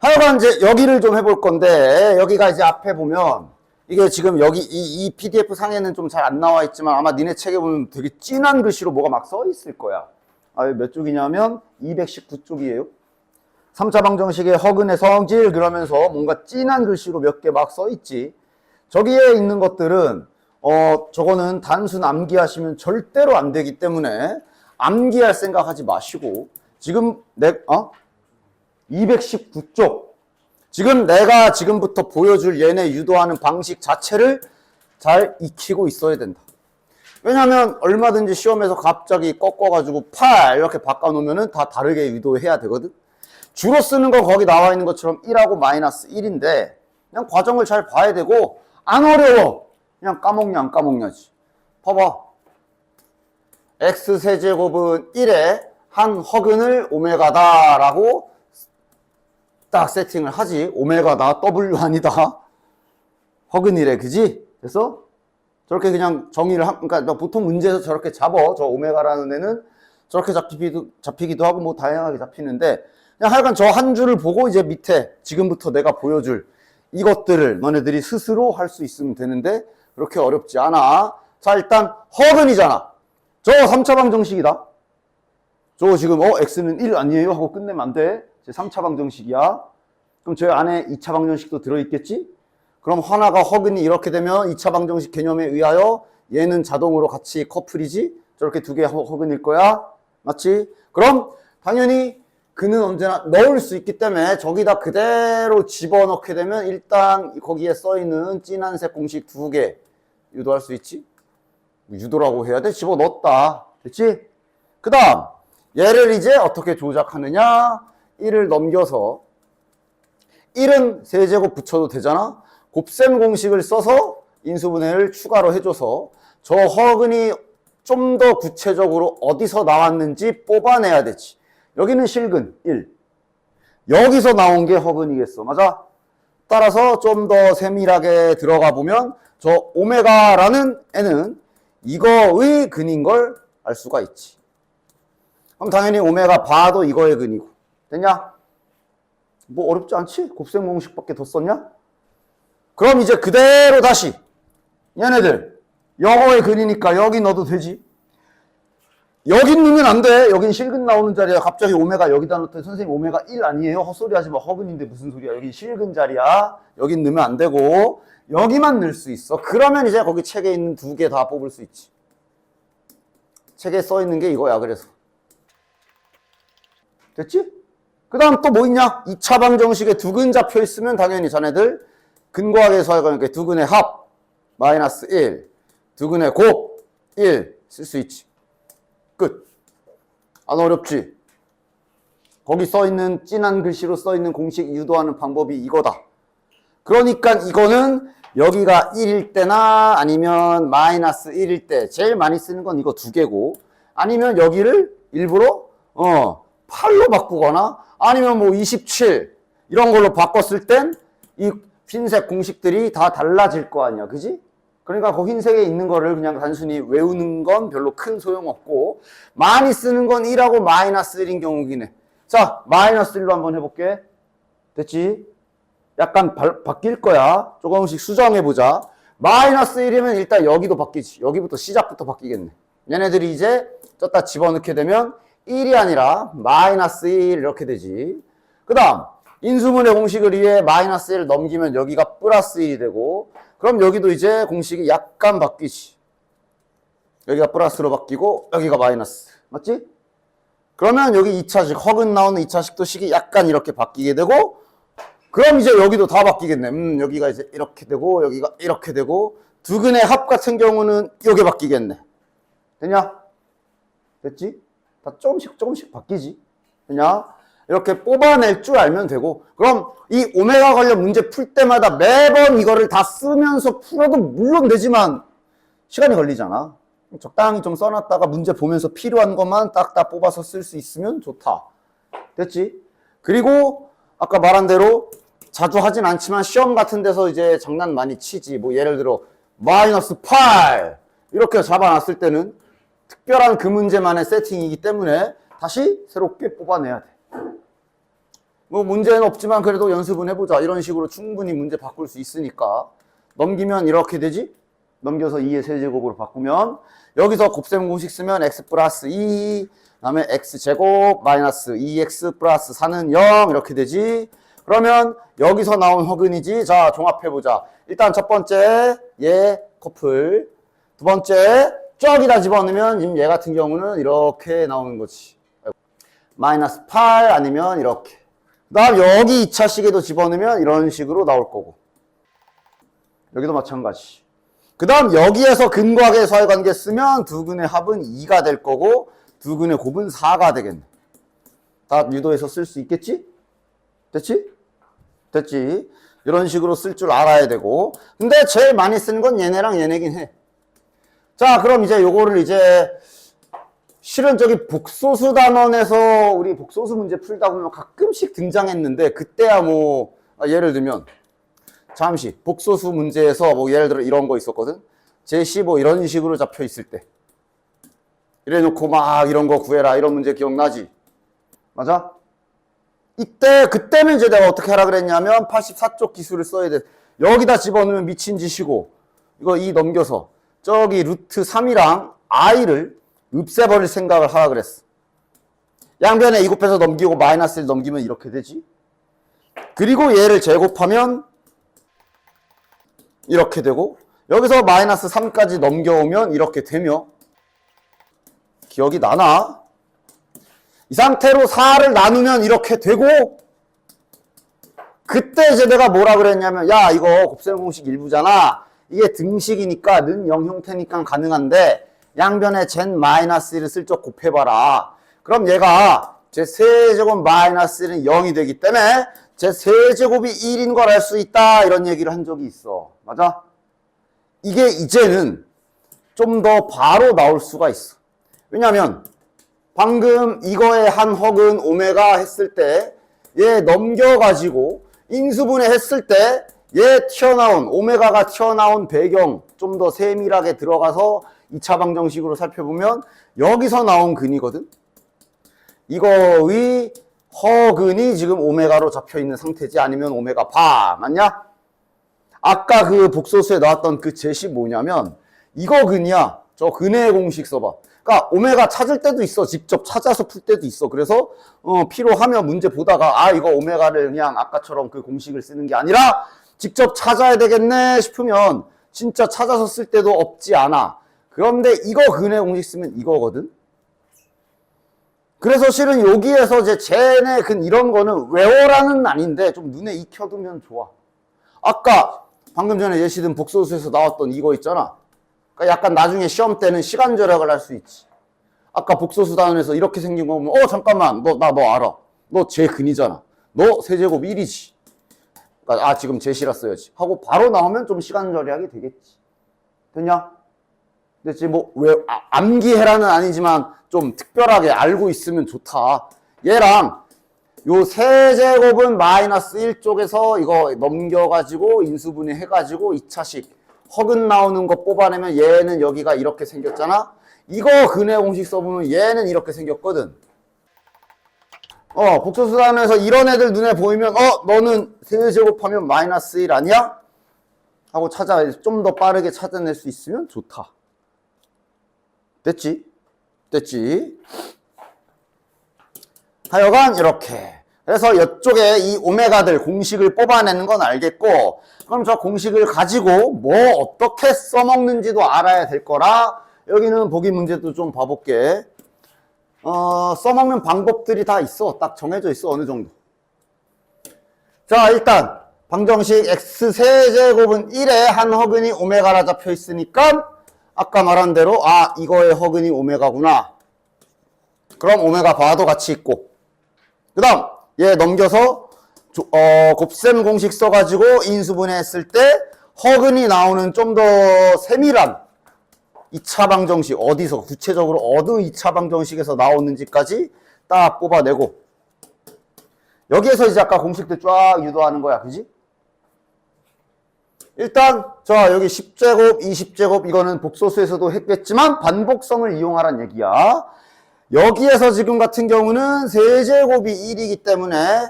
하여간 이제 여기를 좀 해볼 건데, 여기가 이제 앞에 보면, 이게 지금 여기 이 PDF 상에는 좀 잘 안 나와 있지만 아마 니네 책에 보면 되게 진한 글씨로 뭐가 막 써 있을 거야. 아, 몇 쪽이냐면 219쪽이에요. 3차 방정식의 허근의 성질 그러면서 뭔가 진한 글씨로 몇 개 막 써 있지. 저기에 있는 것들은 저거는 단순 암기하시면 절대로 안 되기 때문에 암기할 생각하지 마시고 지금 219쪽 지금 내가 지금부터 보여줄 얘네 유도하는 방식 자체를 잘 익히고 있어야 된다. 왜냐하면 얼마든지 시험에서 갑자기 꺾어가지고 8 이렇게 바꿔놓으면 다 다르게 유도해야 되거든. 주로 쓰는 건 거기 나와 있는 것처럼 1하고 마이너스 1인데 그냥 과정을 잘 봐야 되고 안 어려워. 그냥 까먹냐 안 까먹냐지. 봐봐. x세제곱은 1에 한 허근을 오메가다 라고 딱 세팅을 하지. 오메가다 W 아니다. 허근 1에 그지? 그래서 저렇게 그냥 정의를 그러니까 보통 문제에서 저렇게 잡어. 저 오메가라는 애는 저렇게 잡히기도 하고 뭐 다양하게 잡히는데 그냥 하여간 저 한 줄을 보고 이제 밑에 지금부터 내가 보여줄 이것들을 너네들이 스스로 할 수 있으면 되는데 그렇게 어렵지 않아. 자, 일단 허근이잖아. 저 3차 방정식이다. 저 지금 x는 1 아니에요? 하고 끝내면 안 돼. 제 3차 방정식이야. 그럼 저 안에 2차 방정식도 들어있겠지? 그럼 하나가 허근이 이렇게 되면 2차 방정식 개념에 의하여 얘는 자동으로 같이 커플이지? 저렇게 두 개 허근일 거야. 맞지? 그럼 당연히 그는 언제나 넣을 수 있기 때문에 저기다 그대로 집어넣게 되면 일단 거기에 써있는 진한색 공식 두 개 유도할 수 있지? 유도라고 해야 돼? 집어넣었다. 됐지? 그 다음 얘를 이제 어떻게 조작하느냐? 1을 넘겨서 1은 세제곱 붙여도 되잖아? 곱셈 공식을 써서 인수분해를 추가로 해줘서 저 허근이 좀 더 구체적으로 어디서 나왔는지 뽑아내야 되지. 여기는 실근 1. 여기서 나온 게 허근이겠어. 맞아? 따라서 좀 더 세밀하게 들어가 보면 저 오메가라는 애는 이거의 근인 걸 알 수가 있지. 그럼 당연히 오메가 바도 이거의 근이고. 됐냐? 뭐 어렵지 않지? 곱셈 공식밖에 더 썼냐? 그럼 이제 그대로 다시 얘네들 영어의 근이니까 여기 넣어도 되지. 여긴 넣으면 안 돼. 여긴 실근 나오는 자리야. 갑자기 오메가 여기다 넣더니 선생님 오메가 1 아니에요? 헛소리 하지 마. 허근인데 무슨 소리야. 여기 실근 자리야. 여긴 넣으면 안 되고 여기만 넣을 수 있어. 그러면 이제 거기 책에 있는 두 개 다 뽑을 수 있지. 책에 써 있는 게 이거야. 그래서 됐지? 그 다음 또 뭐 있냐? 2차 방정식에 두근 잡혀 있으면 당연히 자네들 근거하게서 하니까 두근의 합 마이너스 1 두근의 곱 1 쓸 수 있지. 끝. 안 어렵지? 거기 써있는 진한 글씨로 써있는 공식 유도하는 방법이 이거다. 그러니까 이거는 여기가 1일 때나 아니면 마이너스 1일 때 제일 많이 쓰는 건 이거 두 개고 아니면 여기를 일부러 8로 바꾸거나 아니면 뭐 27 이런 걸로 바꿨을 땐 이 흰색 공식들이 다 달라질 거 아니야. 그지? 그러니까 그 흰색에 있는 거를 그냥 단순히 외우는 건 별로 큰 소용없고 많이 쓰는 건 1하고 마이너스 1인 경우긴 해. 자, 마이너스 1로 한번 해볼게. 됐지? 약간 바뀔 거야. 조금씩 수정해보자. 마이너스 1이면 일단 여기도 바뀌지. 여기부터 시작부터 바뀌겠네. 얘네들이 이제 쪘다 집어넣게 되면 1이 아니라 마이너스 1 이렇게 되지. 그 다음 인수분해 공식을 위해 마이너스 1을 넘기면 여기가 플러스 1이 되고 그럼 여기도 이제 공식이 약간 바뀌지. 여기가 플러스로 바뀌고 여기가 마이너스. 맞지? 그러면 여기 2차식 허근 나오는 2차식도 식이 약간 이렇게 바뀌게 되고 그럼 이제 여기도 다 바뀌겠네. 여기가 이제 이렇게 되고 여기가 이렇게 되고 두근의 합 같은 경우는 이게 바뀌겠네. 됐냐? 됐지? 다 조금씩 바뀌지. 됐냐? 이렇게 뽑아낼 줄 알면 되고 그럼 이 오메가 관련 문제 풀 때마다 매번 이거를 다 쓰면서 풀어도 물론 되지만 시간이 걸리잖아. 적당히 좀 써놨다가 문제 보면서 필요한 것만 딱딱 뽑아서 쓸 수 있으면 좋다. 됐지? 그리고 아까 말한 대로 자주 하진 않지만 시험 같은 데서 이제 장난 많이 치지. 뭐 예를 들어 마이너스 8 이렇게 잡아놨을 때는 특별한 그 문제만의 세팅이기 때문에 다시 새롭게 뽑아내야 돼. 뭐 문제는 없지만 그래도 연습은 해보자. 이런 식으로 충분히 문제 바꿀 수 있으니까. 넘기면 이렇게 되지? 넘겨서 2의 세제곱으로 바꾸면 여기서 곱셈 공식 쓰면 x 플러스 2, 그다음에 x제곱 마이너스 2x 플러스 4는 0 이렇게 되지. 그러면 여기서 나온 허근이지. 자, 종합해보자. 일단 첫 번째 얘 커플, 두 번째 저기다 집어넣으면 지금 얘 같은 경우는 이렇게 나오는 거지. 마이너스 8 아니면 이렇게. 그 다음 여기 2차 식에도 집어넣으면 이런 식으로 나올 거고. 여기도 마찬가지. 그 다음 여기에서 근과계 사이관계 쓰면 두 근의 합은 2가 될 거고 두 근의 곱은 4가 되겠네. 다 유도해서 쓸 수 있겠지? 됐지? 됐지? 이런 식으로 쓸 줄 알아야 되고. 근데 제일 많이 쓰는 건 얘네랑 얘네긴 해. 자, 그럼 이제 요거를 이제 실은 저기 복소수 단원에서 우리 복소수 문제 풀다 보면 가끔씩 등장했는데 그때야 뭐 예를 들면 잠시 복소수 문제에서 뭐 예를 들어 이런 거 있었거든. 제시 뭐 이런 식으로 잡혀 있을 때 이래 놓고 막 이런 거 구해라 이런 문제 기억나지? 맞아? 그때는 이제 내가 어떻게 하라 그랬냐면 84쪽 기술을 써야 돼. 여기다 집어넣으면 미친 짓이고 이거 2 넘겨서 저기 루트 3이랑 i를 없애버릴 생각을 하라 그랬어. 양변에 2 곱해서 넘기고 마이너스 1 넘기면 이렇게 되지. 그리고 얘를 제곱하면 이렇게 되고 여기서 마이너스 3까지 넘겨오면 이렇게 되며 기억이 나나? 이 상태로 4를 나누면 이렇게 되고 그때 이제 내가 뭐라 그랬냐면 야 이거 곱셈 공식 일부잖아. 이게 등식이니까 는 0 형태니까 가능한데 양변에 젠 마이너스 1을 슬쩍 곱해봐라. 그럼 얘가 제 세제곱 마이너스 1은 0이 되기 때문에 제 세제곱이 1인 걸 알 수 있다. 이런 얘기를 한 적이 있어. 맞아? 이게 이제는 좀 더 바로 나올 수가 있어. 왜냐면 방금 이거의 한 허근 오메가 했을 때 얘 넘겨가지고 인수분해 했을 때 얘 튀어나온 오메가가 튀어나온 배경 좀 더 세밀하게 들어가서 2차 방정식으로 살펴보면 여기서 나온 근이거든. 이거의 허근이 지금 오메가로 잡혀있는 상태지 아니면 오메가 바 맞냐? 아까 그 복소수에 나왔던 그 제시 뭐냐면 이거 근이야. 저 근의 공식 써봐. 그러니까 오메가 찾을 때도 있어. 직접 찾아서 풀 때도 있어. 그래서 필요하면 문제 보다가 아 이거 오메가를 그냥 아까처럼 그 공식을 쓰는 게 아니라 직접 찾아야 되겠네 싶으면 진짜 찾아서 쓸 때도 없지 않아. 그런데 이거 근의 공식 쓰면 이거거든. 그래서 실은 여기에서 이제 젠의 근 이런 거는 외워라는 아닌데 좀 눈에 익혀두면 좋아. 아까 방금 전에 예시든 복소수에서 나왔던 이거 있잖아. 그러니까 약간 나중에 시험 때는 시간 절약을 할 수 있지. 아까 복소수 단원에서 이렇게 생긴 거 보면 잠깐만 너 알아. 너 제 근이잖아. 너 세제곱 1이지. 그러니까 지금 제시라 써야지. 하고 바로 나오면 좀 시간 절약이 되겠지. 됐냐? 됐지? 뭐 왜 암기해라는 아니지만 좀 특별하게 알고 있으면 좋다. 얘랑 요 세제곱은 마이너스 1쪽에서 이거 넘겨가지고 인수분해 해가지고 2차식 허근 나오는 거 뽑아내면 얘는 여기가 이렇게 생겼잖아. 이거 근의 공식 써보면 얘는 이렇게 생겼거든. 복소수 단원에서 이런 애들 눈에 보이면 너는 세제곱하면 마이너스 1 아니야? 하고 좀 더 빠르게 찾아낼 수 있으면 좋다. 됐지? 됐지? 하여간 이렇게. 그래서 이쪽에 이 오메가들 공식을 뽑아내는 건 알겠고 그럼 저 공식을 가지고 뭐 어떻게 써먹는지도 알아야 될 거라 여기는 보기 문제도 좀 봐볼게. 써먹는 방법들이 다 있어. 딱 정해져 있어. 어느 정도. 자, 일단 방정식 x세제곱은 1에 한 허근이 오메가라 잡혀 있으니까 아까 말한 대로 이거의 허근이 오메가구나. 그럼 오메가 바도 같이 있고 그 다음 얘 넘겨서 곱셈 공식 써가지고 인수분해 했을 때 허근이 나오는 좀 더 세밀한 2차 방정식 어디서 구체적으로 어느 2차 방정식에서 나오는지까지 딱 뽑아내고 여기에서 이제 아까 공식들 쫙 유도하는 거야. 그지? 일단 자 여기 10제곱 20제곱 이거는 복소수에서도 했겠지만 반복성을 이용하란 얘기야. 여기에서 지금 같은 경우는 세제곱이 1이기 때문에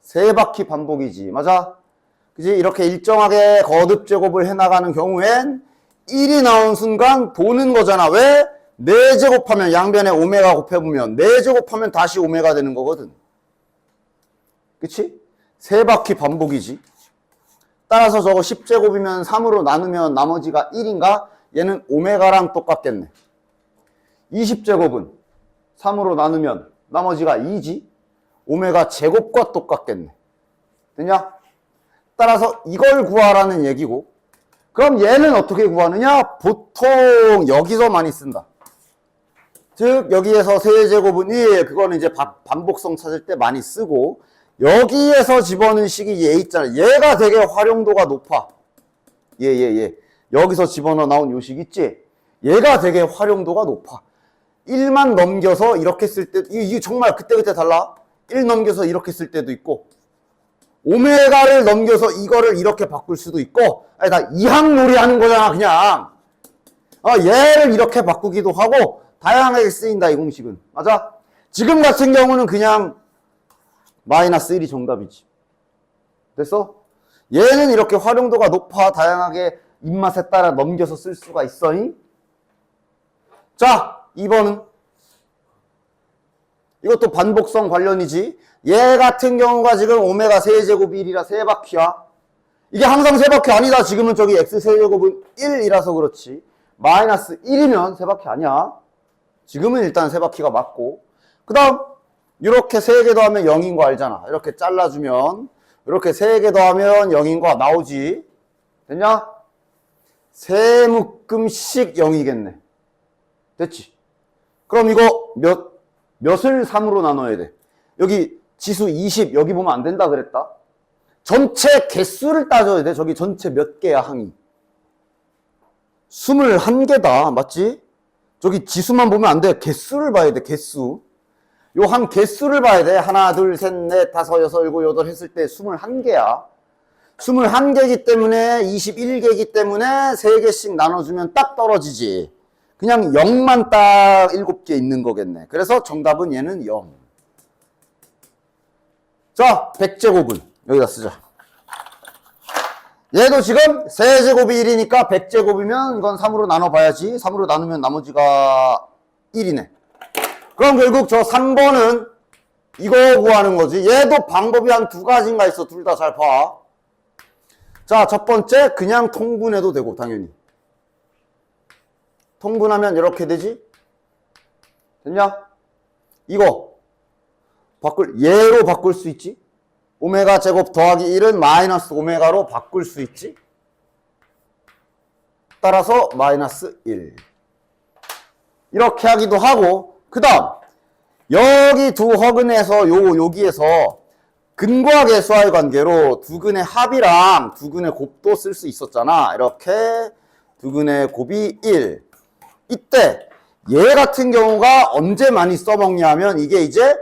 세 바퀴 반복이지. 맞아? 그지? 이렇게 일정하게 거듭 제곱을 해나가는 경우엔 1이 나온 순간 도는 거잖아. 왜? 4제곱하면 양변에 오메가 곱해보면 4제곱하면 다시 오메가 되는 거거든. 그치? 세 바퀴 반복이지. 따라서 저거 10제곱이면 3으로 나누면 나머지가 1인가? 얘는 오메가랑 똑같겠네. 20제곱은 3으로 나누면 나머지가 2지. 오메가 제곱과 똑같겠네. 되냐? 따라서 이걸 구하라는 얘기고, 그럼 얘는 어떻게 구하느냐? 보통 여기서 많이 쓴다. 즉 여기에서 세제곱은 1, 그거는 이제 반복성 찾을 때 많이 쓰고, 여기에서 집어넣은 식이 얘 있잖아. 얘가 되게 활용도가 높아. 얘. 여기서 집어넣어 나온 요 식 있지? 얘가 되게 활용도가 높아. 1만 넘겨서 이렇게 쓸 때, 이게 정말 그때그때 달라. 1 넘겨서 이렇게 쓸 때도 있고, 오메가를 넘겨서 이거를 이렇게 바꿀 수도 있고, 아니, 다 이항놀이 하는 거잖아, 그냥. 얘를 이렇게 바꾸기도 하고, 다양하게 쓰인다, 이 공식은. 맞아? 지금 같은 경우는 그냥 마이너스 1이 정답이지. 됐어? 얘는 이렇게 활용도가 높아, 다양하게 입맛에 따라 넘겨서 쓸 수가 있어니? 자, 2번은? 이것도 반복성 관련이지. 얘 같은 경우가 지금 오메가 세제곱이 1이라 세 바퀴야. 이게 항상 세 바퀴 아니다. 지금은 저기 x 세제곱은 1이라서 그렇지. 마이너스 1이면 세 바퀴 아니야. 지금은 일단 세 바퀴가 맞고. 그 다음 이렇게 3개 더하면 0인 거 알잖아. 이렇게 잘라주면 이렇게 3개 더하면 0인 거 나오지. 됐냐? 세 묶음씩 0이겠네. 됐지? 그럼 이거 몇을 3으로 나눠야 돼? 여기 지수 20 여기 보면 안 된다 그랬다. 전체 개수를 따져야 돼. 저기 전체 몇 개야 항이? 21개다. 맞지? 저기 지수만 보면 안 돼. 개수를 봐야 돼. 개수. 요 한 개수를 봐야 돼. 하나, 둘, 셋, 넷, 다섯, 여섯, 일곱, 여덟 했을 때 21개야. 21개이기 때문에 21개이기 때문에 3개씩 나눠주면 딱 떨어지지. 그냥 0만 딱 7개 있는 거겠네. 그래서 정답은 얘는 0. 자, 100제곱은 여기다 쓰자. 얘도 지금 세제곱이 1이니까 100제곱이면 이건 3으로 나눠봐야지. 3으로 나누면 나머지가 1이네. 그럼 결국 저 3번은 이거 구하는 거지. 얘도 방법이 한 2가지인가 있어. 둘 다 잘 봐. 자, 첫 번째 그냥 통분해도 되고 당연히. 통분하면 이렇게 되지? 됐냐? 이거 얘로 바꿀 수 있지? 오메가 제곱 더하기 1은 마이너스 오메가로 바꿀 수 있지? 따라서 마이너스 1. 이렇게 하기도 하고, 그 다음 여기 두 허근에서 여기에서 근과 계수와의 관계로 두 근의 합이랑 두 근의 곱도 쓸 수 있었잖아. 이렇게 두 근의 곱이 1. 이때 얘 같은 경우가 언제 많이 써먹냐 하면 이게 이제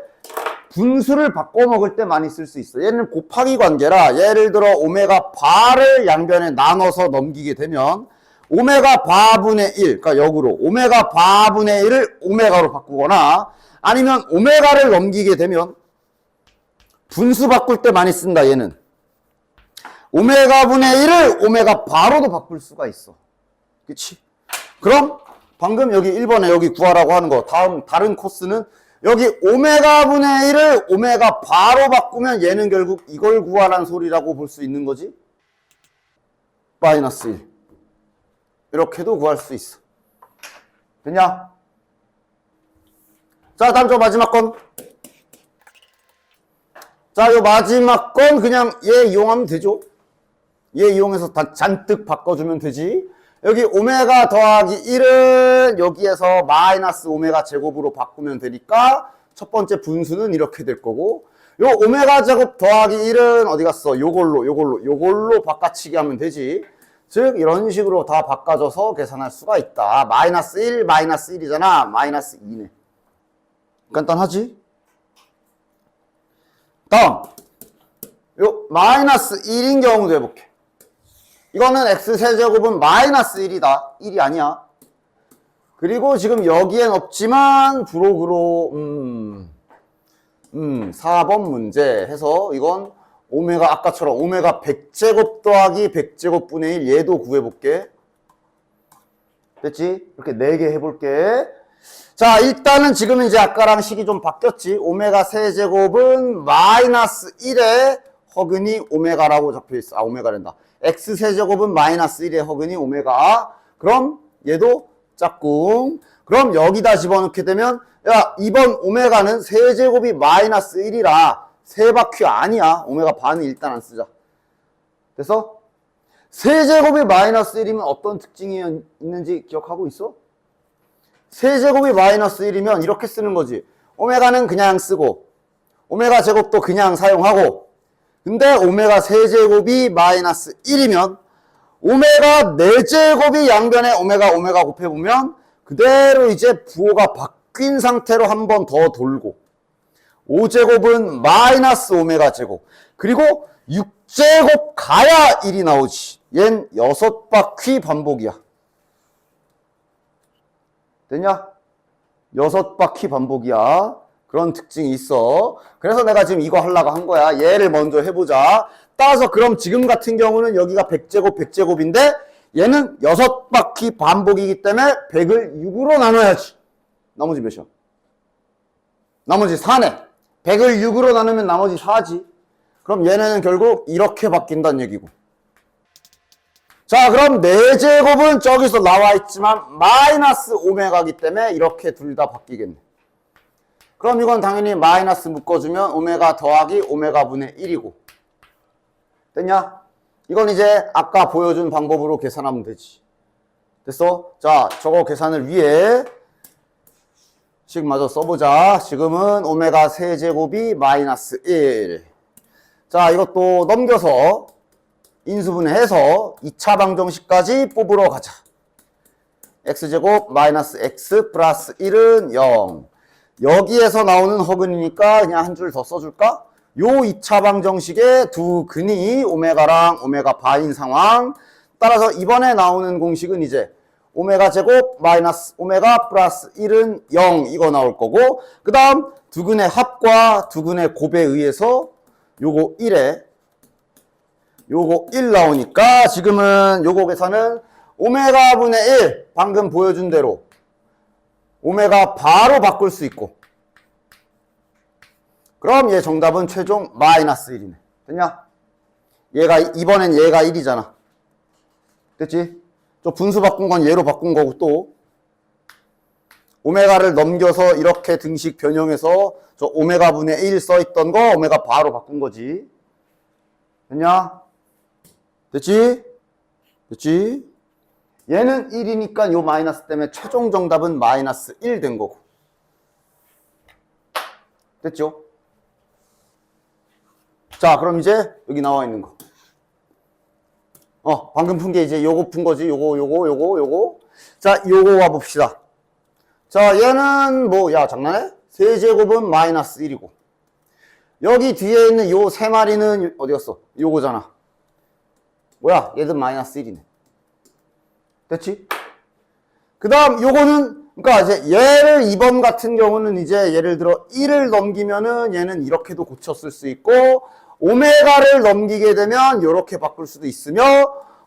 분수를 바꿔 먹을 때 많이 쓸 수 있어. 얘는 곱하기 관계라 예를 들어 오메가 바를 양변에 나눠서 넘기게 되면 오메가 바분의 1, 그러니까 역으로 오메가 바분의 1을 오메가로 바꾸거나 아니면 오메가를 넘기게 되면 분수 바꿀 때 많이 쓴다. 얘는 오메가 분의 1을 오메가 바로도 바꿀 수가 있어. 그치? 그럼 방금 여기 1번에 여기 구하라고 하는 거 다른 코스는 여기 오메가 분의 1을 오메가 바로 바꾸면 얘는 결국 이걸 구하라는 소리라고 볼 수 있는 거지. 마이너스 1 이렇게도 구할 수 있어. 됐냐? 자, 다음 저 마지막 건. 자, 요 마지막 건 그냥 얘 이용하면 되죠. 얘 이용해서 다 잔뜩 바꿔주면 되지. 여기 오메가 더하기 1은 여기에서 마이너스 오메가 제곱으로 바꾸면 되니까 첫 번째 분수는 이렇게 될 거고, 요 오메가 제곱 더하기 1은 어디 갔어? 요걸로 바꿔치기 하면 되지. 즉 이런 식으로 다 바꿔줘서 계산할 수가 있다. 마이너스 1, 마이너스 1이잖아. 마이너스 2네. 간단하지? 다음 요 마이너스 1인 경우도 해볼게. 이거는 x세제곱은 마이너스 1이다. 1이 아니야. 그리고 지금 여기엔 없지만 부록으로 4번 문제 해서 이건 오메가 아까처럼 오메가 100제곱 더하기 100제곱 분의 1 얘도 구해볼게. 됐지? 이렇게 4개 해볼게. 자, 일단은 지금 이제 아까랑 식이 좀 바뀌었지. 오메가 세제곱은 마이너스 1에 허근이 오메가라고 잡혀있어. 아, 오메가란다. x 세제곱은 마이너스 1에 허근이 오메가. 그럼 얘도 짝꿍. 그럼 여기다 집어넣게 되면 야, 이번 오메가는 세제곱이 마이너스 1이라 세바퀴 아니야. 오메가 반은 일단 안 쓰자. 됐어? 세제곱이 마이너스 1이면 어떤 특징이 있는지 기억하고 있어? 세제곱이 마이너스 1이면 이렇게 쓰는 거지. 오메가는 그냥 쓰고 오메가 제곱도 그냥 사용하고 근데 오메가 세제곱이 마이너스 1이면 오메가 4제곱이 양변에 오메가 곱해보면 그대로 이제 부호가 바뀐 상태로 한 번 더 돌고 5제곱은 마이너스 오메가 제곱 그리고 6제곱 가야 1이 나오지. 얜 6바퀴 반복이야. 됐냐? 6바퀴 반복이야. 그런 특징이 있어. 그래서 내가 지금 이거 하려고 한 거야. 얘를 먼저 해보자. 따라서 그럼 지금 같은 경우는 여기가 100제곱인데 얘는 6바퀴 반복이기 때문에 100을 6으로 나눠야지. 나머지 몇이야? 나머지 4네. 100을 6으로 나누면 나머지 4지. 그럼 얘네는 결국 이렇게 바뀐다는 얘기고. 자, 그럼 4제곱은 저기서 나와 있지만 마이너스 오메가이기 때문에 이렇게 둘 다 바뀌겠네. 그럼 이건 당연히 마이너스 묶어주면 오메가 더하기 오메가 분의 1이고. 됐냐? 이건 이제 아까 보여준 방법으로 계산하면 되지. 됐어? 자, 저거 계산을 위해 식 마저 써보자. 지금은 오메가 세제곱이 마이너스 1. 자, 이것도 넘겨서 인수분해해서 2차 방정식까지 뽑으러 가자. x제곱 마이너스 x 플러스 1은 0. 여기에서 나오는 허근이니까 그냥 한 줄 더 써줄까? 요 2차 방정식의 두 근이 오메가랑 오메가 바인 상황. 따라서 이번에 나오는 공식은 이제 오메가 제곱 마이너스 오메가 플러스 1은 0 이거 나올 거고 그 다음 두 근의 합과 두 근의 곱에 의해서 요거 1에 요거 1 나오니까 지금은 요거 계산은 오메가 분의 1 방금 보여준 대로 오메가 바로 바꿀 수 있고 그럼 얘 정답은 최종 마이너스 1이네. 됐냐? 얘가 이번엔 얘가 1이잖아. 됐지? 저 분수 바꾼 건 얘로 바꾼 거고 또 오메가를 넘겨서 이렇게 등식 변형해서 저 오메가 분의 1 써있던 거 오메가 바로 바꾼 거지. 됐냐? 됐지? 됐지? 얘는 1이니까 요 마이너스 때문에 최종 정답은 마이너스 1 된 거고. 됐죠? 자, 그럼 이제 여기 나와 있는 거. 방금 푼 게 이제 요거 푼 거지. 요거. 자, 요거 와봅시다. 자, 얘는 뭐, 야, 장난해? 세제곱은 마이너스 1이고. 여기 뒤에 있는 요 세 마리는 어디 갔어? 요거잖아. 뭐야? 얘도 마이너스 1이네. 됐지? 그 다음 요거는, 그러니까 이제 얘를 2번 같은 경우는 이제 예를 들어 1을 넘기면은 얘는 이렇게도 고쳤을 수 있고, 오메가를 넘기게 되면 이렇게 바꿀 수도 있으며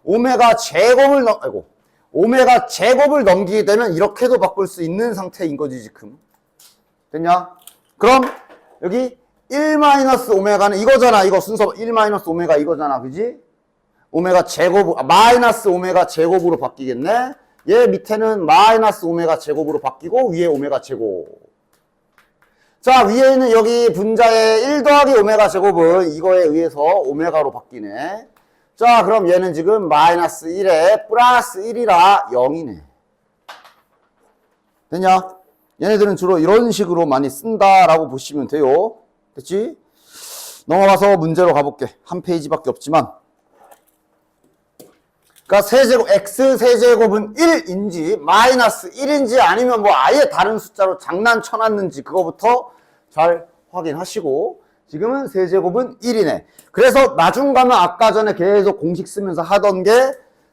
오메가 제곱을 넘기게 되면 이렇게도 바꿀 수 있는 상태인 거지 지금. 됐냐? 그럼 여기 1-오메가는 이거잖아. 이거 순서 1-오메가 이거잖아. 그지? 오메가 제곱, 마이너스 오메가 제곱으로 바뀌겠네. 얘 밑에는 마이너스 오메가 제곱으로 바뀌고 위에 오메가 제곱. 자, 위에는 여기 분자의 1 더하기 오메가 제곱은 이거에 의해서 오메가로 바뀌네. 자, 그럼 얘는 지금 마이너스 1에 플러스 1이라 0이네. 됐냐? 얘네들은 주로 이런 식으로 많이 쓴다라고 보시면 돼요. 됐지? 넘어가서 문제로 가볼게. 한 페이지밖에 없지만. 그러니까 세제곱, x 세제곱은 1인지 마이너스 1인지 아니면 뭐 아예 다른 숫자로 장난쳐놨는지 그거부터 잘 확인하시고 지금은 세제곱은 1이네. 그래서 나중 가면 아까 전에 계속 공식 쓰면서 하던 게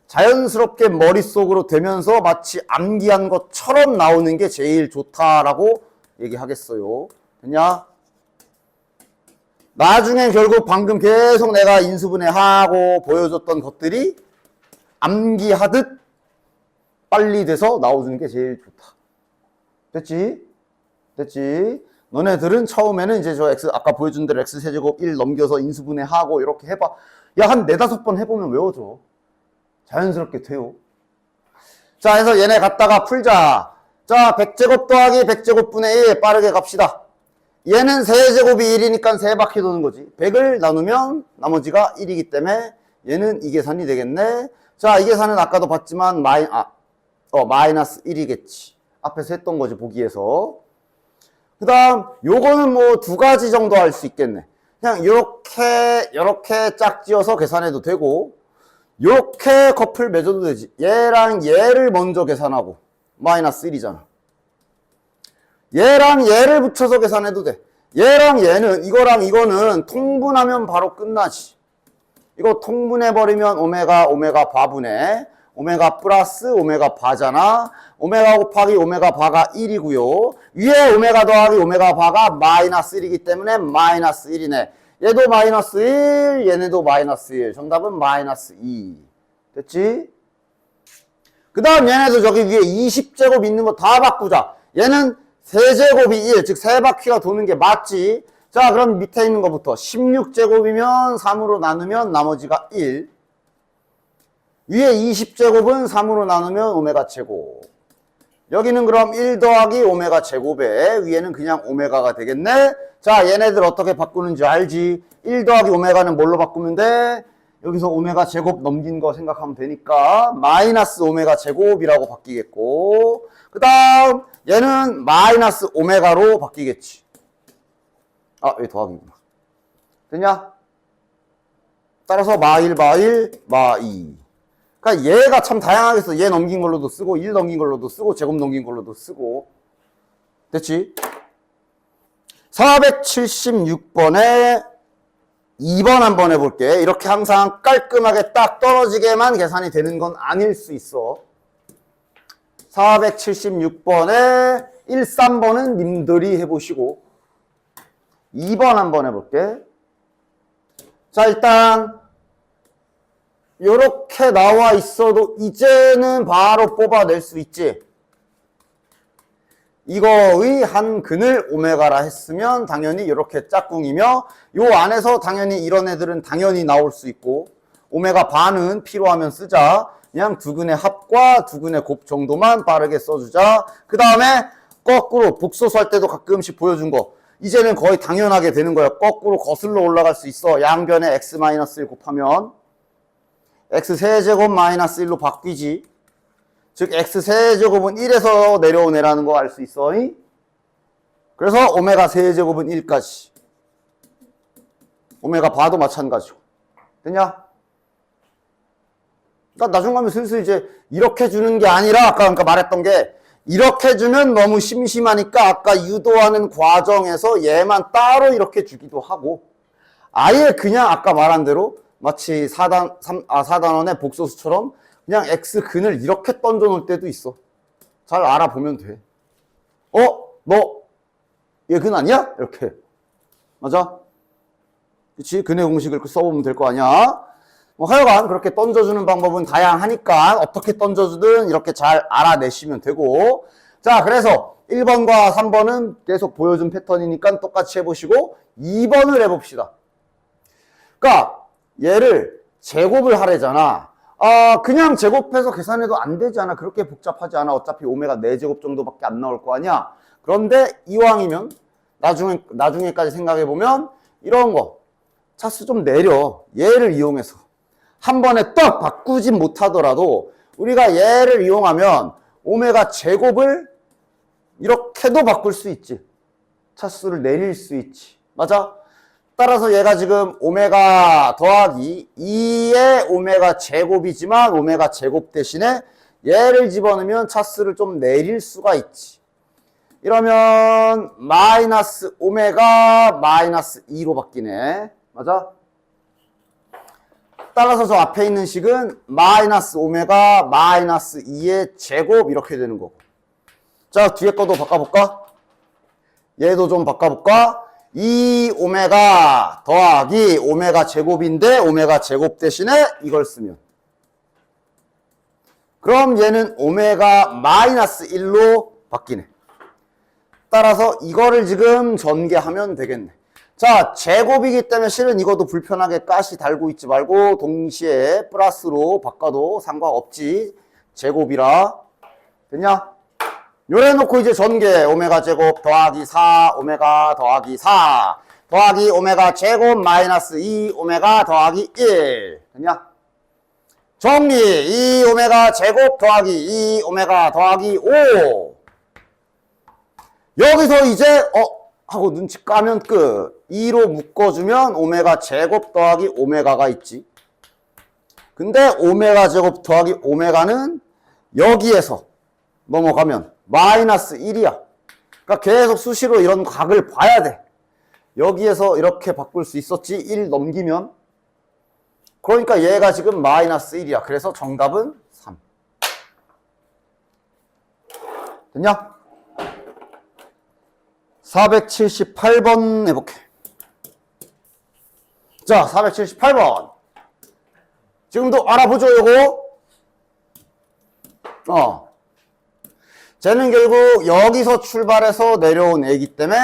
자연스럽게 머릿속으로 되면서 마치 암기한 것처럼 나오는 게 제일 좋다라고 얘기하겠어요. 됐냐? 나중엔 결국 방금 계속 내가 인수분해하고 보여줬던 것들이 암기하듯 빨리 돼서 나와주는 게 제일 좋다. 됐지? 됐지? 너네들은 처음에는 이제 저 x 아까 보여준 대로 x 세제곱 1 넘겨서 인수분해하고 이렇게 해봐. 야, 한 4-5번 해보면 외워져. 자연스럽게 돼요. 자, 해서 얘네 갖다가 풀자. 자, 100제곱 더하기 100제곱 분의 1 빠르게 갑시다. 얘는 세제곱이 1이니까 3바퀴 도는 거지. 100을 나누면 나머지가 1이기 때문에 얘는 이 계산이 되겠네. 자, 이 계산은 아까도 봤지만 마이너스 1이겠지. 앞에서 했던 거지, 보기에서. 그 다음 요거는 뭐 2가지 정도 할 수 있겠네. 그냥 요렇게 짝지어서 계산해도 되고 요렇게 커플 맺어도 되지. 얘랑 얘를 먼저 계산하고 마이너스 1이잖아. 얘랑 얘를 붙여서 계산해도 돼. 얘랑 얘는 이거랑 이거는 통분하면 바로 끝나지. 이거 통분해버리면 오메가 바분해. 오메가 플러스 오메가 바잖아. 오메가 곱하기 오메가 바가 1이고요. 위에 오메가 더하기 오메가 바가 마이너스 1이기 때문에 마이너스 1이네. 얘도 마이너스 1, 얘네도 마이너스 1. 정답은 마이너스 2. 됐지? 그 다음 얘네도 저기 위에 20제곱 있는 거 다 바꾸자. 얘는 세제곱이 1, 즉 3바퀴가 도는 게 맞지. 자, 그럼 밑에 있는 것부터 16제곱이면 3으로 나누면 나머지가 1. 위에 20제곱은 3으로 나누면 오메가 제곱. 여기는 그럼 1 더하기 오메가 제곱에 위에는 그냥 오메가가 되겠네. 자, 얘네들 어떻게 바꾸는지 알지? 1 더하기 오메가는 뭘로 바꾸면 돼? 여기서 오메가 제곱 넘긴 거 생각하면 되니까 마이너스 오메가 제곱이라고 바뀌겠고, 그 다음 얘는 마이너스 오메가로 바뀌겠지. 아, 여기 더하기구나. 됐냐? 따라서 마1, 마2. 그러니까 얘가 참 다양하게 써. 얘 넘긴 걸로도 쓰고 1 넘긴 걸로도 쓰고 제곱 넘긴 걸로도 쓰고. 됐지? 476번에 2번 한번 해볼게. 이렇게 항상 깔끔하게 딱 떨어지게만 계산이 되는 건 아닐 수 있어. 476번에 1, 3번은 님들이 해보시고 2번 한번 해볼게. 자, 일단 요렇게 나와 있어도 이제는 바로 뽑아낼 수 있지. 이거의 한 근을 오메가라 했으면 당연히 이렇게 짝꿍이며 요 안에서 당연히 이런 애들은 당연히 나올 수 있고 오메가 반은 필요하면 쓰자. 그냥 두 근의 합과 두 근의 곱 정도만 빠르게 써주자. 그 다음에 거꾸로 복소수 할 때도 가끔씩 보여준 거 이제는 거의 당연하게 되는 거야. 거꾸로 거슬러 올라갈 수 있어. 양변에 x-1 곱하면 x 세제곱 마이너스 1로 바뀌지. 즉 x 세제곱은 1에서 내려온 애라는 거 알 수 있어. 그래서 오메가 세제곱은 1까지. 오메가 바도 마찬가지고. 됐냐? 그러니까 나중 가면 슬슬 이제 이렇게 주는 게 아니라 아까 그러니까 말했던 게 이렇게 주면 너무 심심하니까 아까 유도하는 과정에서 얘만 따로 이렇게 주기도 하고 아예 그냥 아까 말한 대로 마치 4단원의 복소수처럼 그냥 x근을 이렇게 던져 놓을 때도 있어. 잘 알아보면 돼. 너 얘 근 아니야? 이렇게. 맞아? 그치? 근의 공식을 써보면 될 거 아니야? 뭐 하여간 그렇게 던져주는 방법은 다양하니까 어떻게 던져주든 이렇게 잘 알아내시면 되고. 자, 그래서 1번과 3번은 계속 보여준 패턴이니까 똑같이 해보시고 2번을 해봅시다. 그러니까 얘를 제곱을 하래잖아. 그냥 제곱해서 계산해도 안 되지 않아. 그렇게 복잡하지 않아. 어차피 오메가 4제곱 정도밖에 안 나올 거 아니야. 그런데 이왕이면 나중에까지 생각해보면 이런 거 차수 좀 내려. 얘를 이용해서 한 번에 떡 바꾸진 못하더라도 우리가 얘를 이용하면 오메가 제곱을 이렇게도 바꿀 수 있지. 차수를 내릴 수 있지. 맞아? 따라서 얘가 지금 오메가 더하기 2의 오메가 제곱이지만 오메가 제곱 대신에 얘를 집어넣으면 차수를 좀 내릴 수가 있지. 이러면 마이너스 오메가 마이너스 2로 바뀌네. 맞아? 따라서 저 앞에 있는 식은 마이너스 오메가 마이너스 2의 제곱 이렇게 되는 거고. 자, 뒤에 거도 바꿔볼까? 얘도 좀 바꿔볼까? 2 오메가 더하기 오메가 제곱인데 오메가 제곱 대신에 이걸 쓰면 그럼 얘는 오메가 마이너스 1로 바뀌네. 따라서 이거를 지금 전개하면 되겠네. 자, 제곱이기 때문에 실은 이것도 불편하게 가시 달고 있지 말고 동시에 플러스로 바꿔도 상관없지. 제곱이라. 됐냐? 요래 놓고 이제 전개 오메가 제곱 더하기 4 오메가 더하기 4 더하기 오메가 제곱 마이너스 2 오메가 더하기 1. 됐냐? 정리 2 오메가 제곱 더하기 2 오메가 더하기 5. 여기서 이제 하고 눈치 까면 끝. 2로 묶어주면 오메가 제곱 더하기 오메가가 있지. 근데 오메가 제곱 더하기 오메가는 여기에서 넘어가면 마이너스 1이야. 그러니까 계속 수시로 이런 각을 봐야 돼. 여기에서 이렇게 바꿀 수 있었지. 1 넘기면. 그러니까 얘가 지금 마이너스 1이야. 그래서 정답은 3. 됐냐? 478번 해볼게. 자, 478번. 지금도 알아보죠, 요거. 쟤는 결국 여기서 출발해서 내려온 애기 때문에,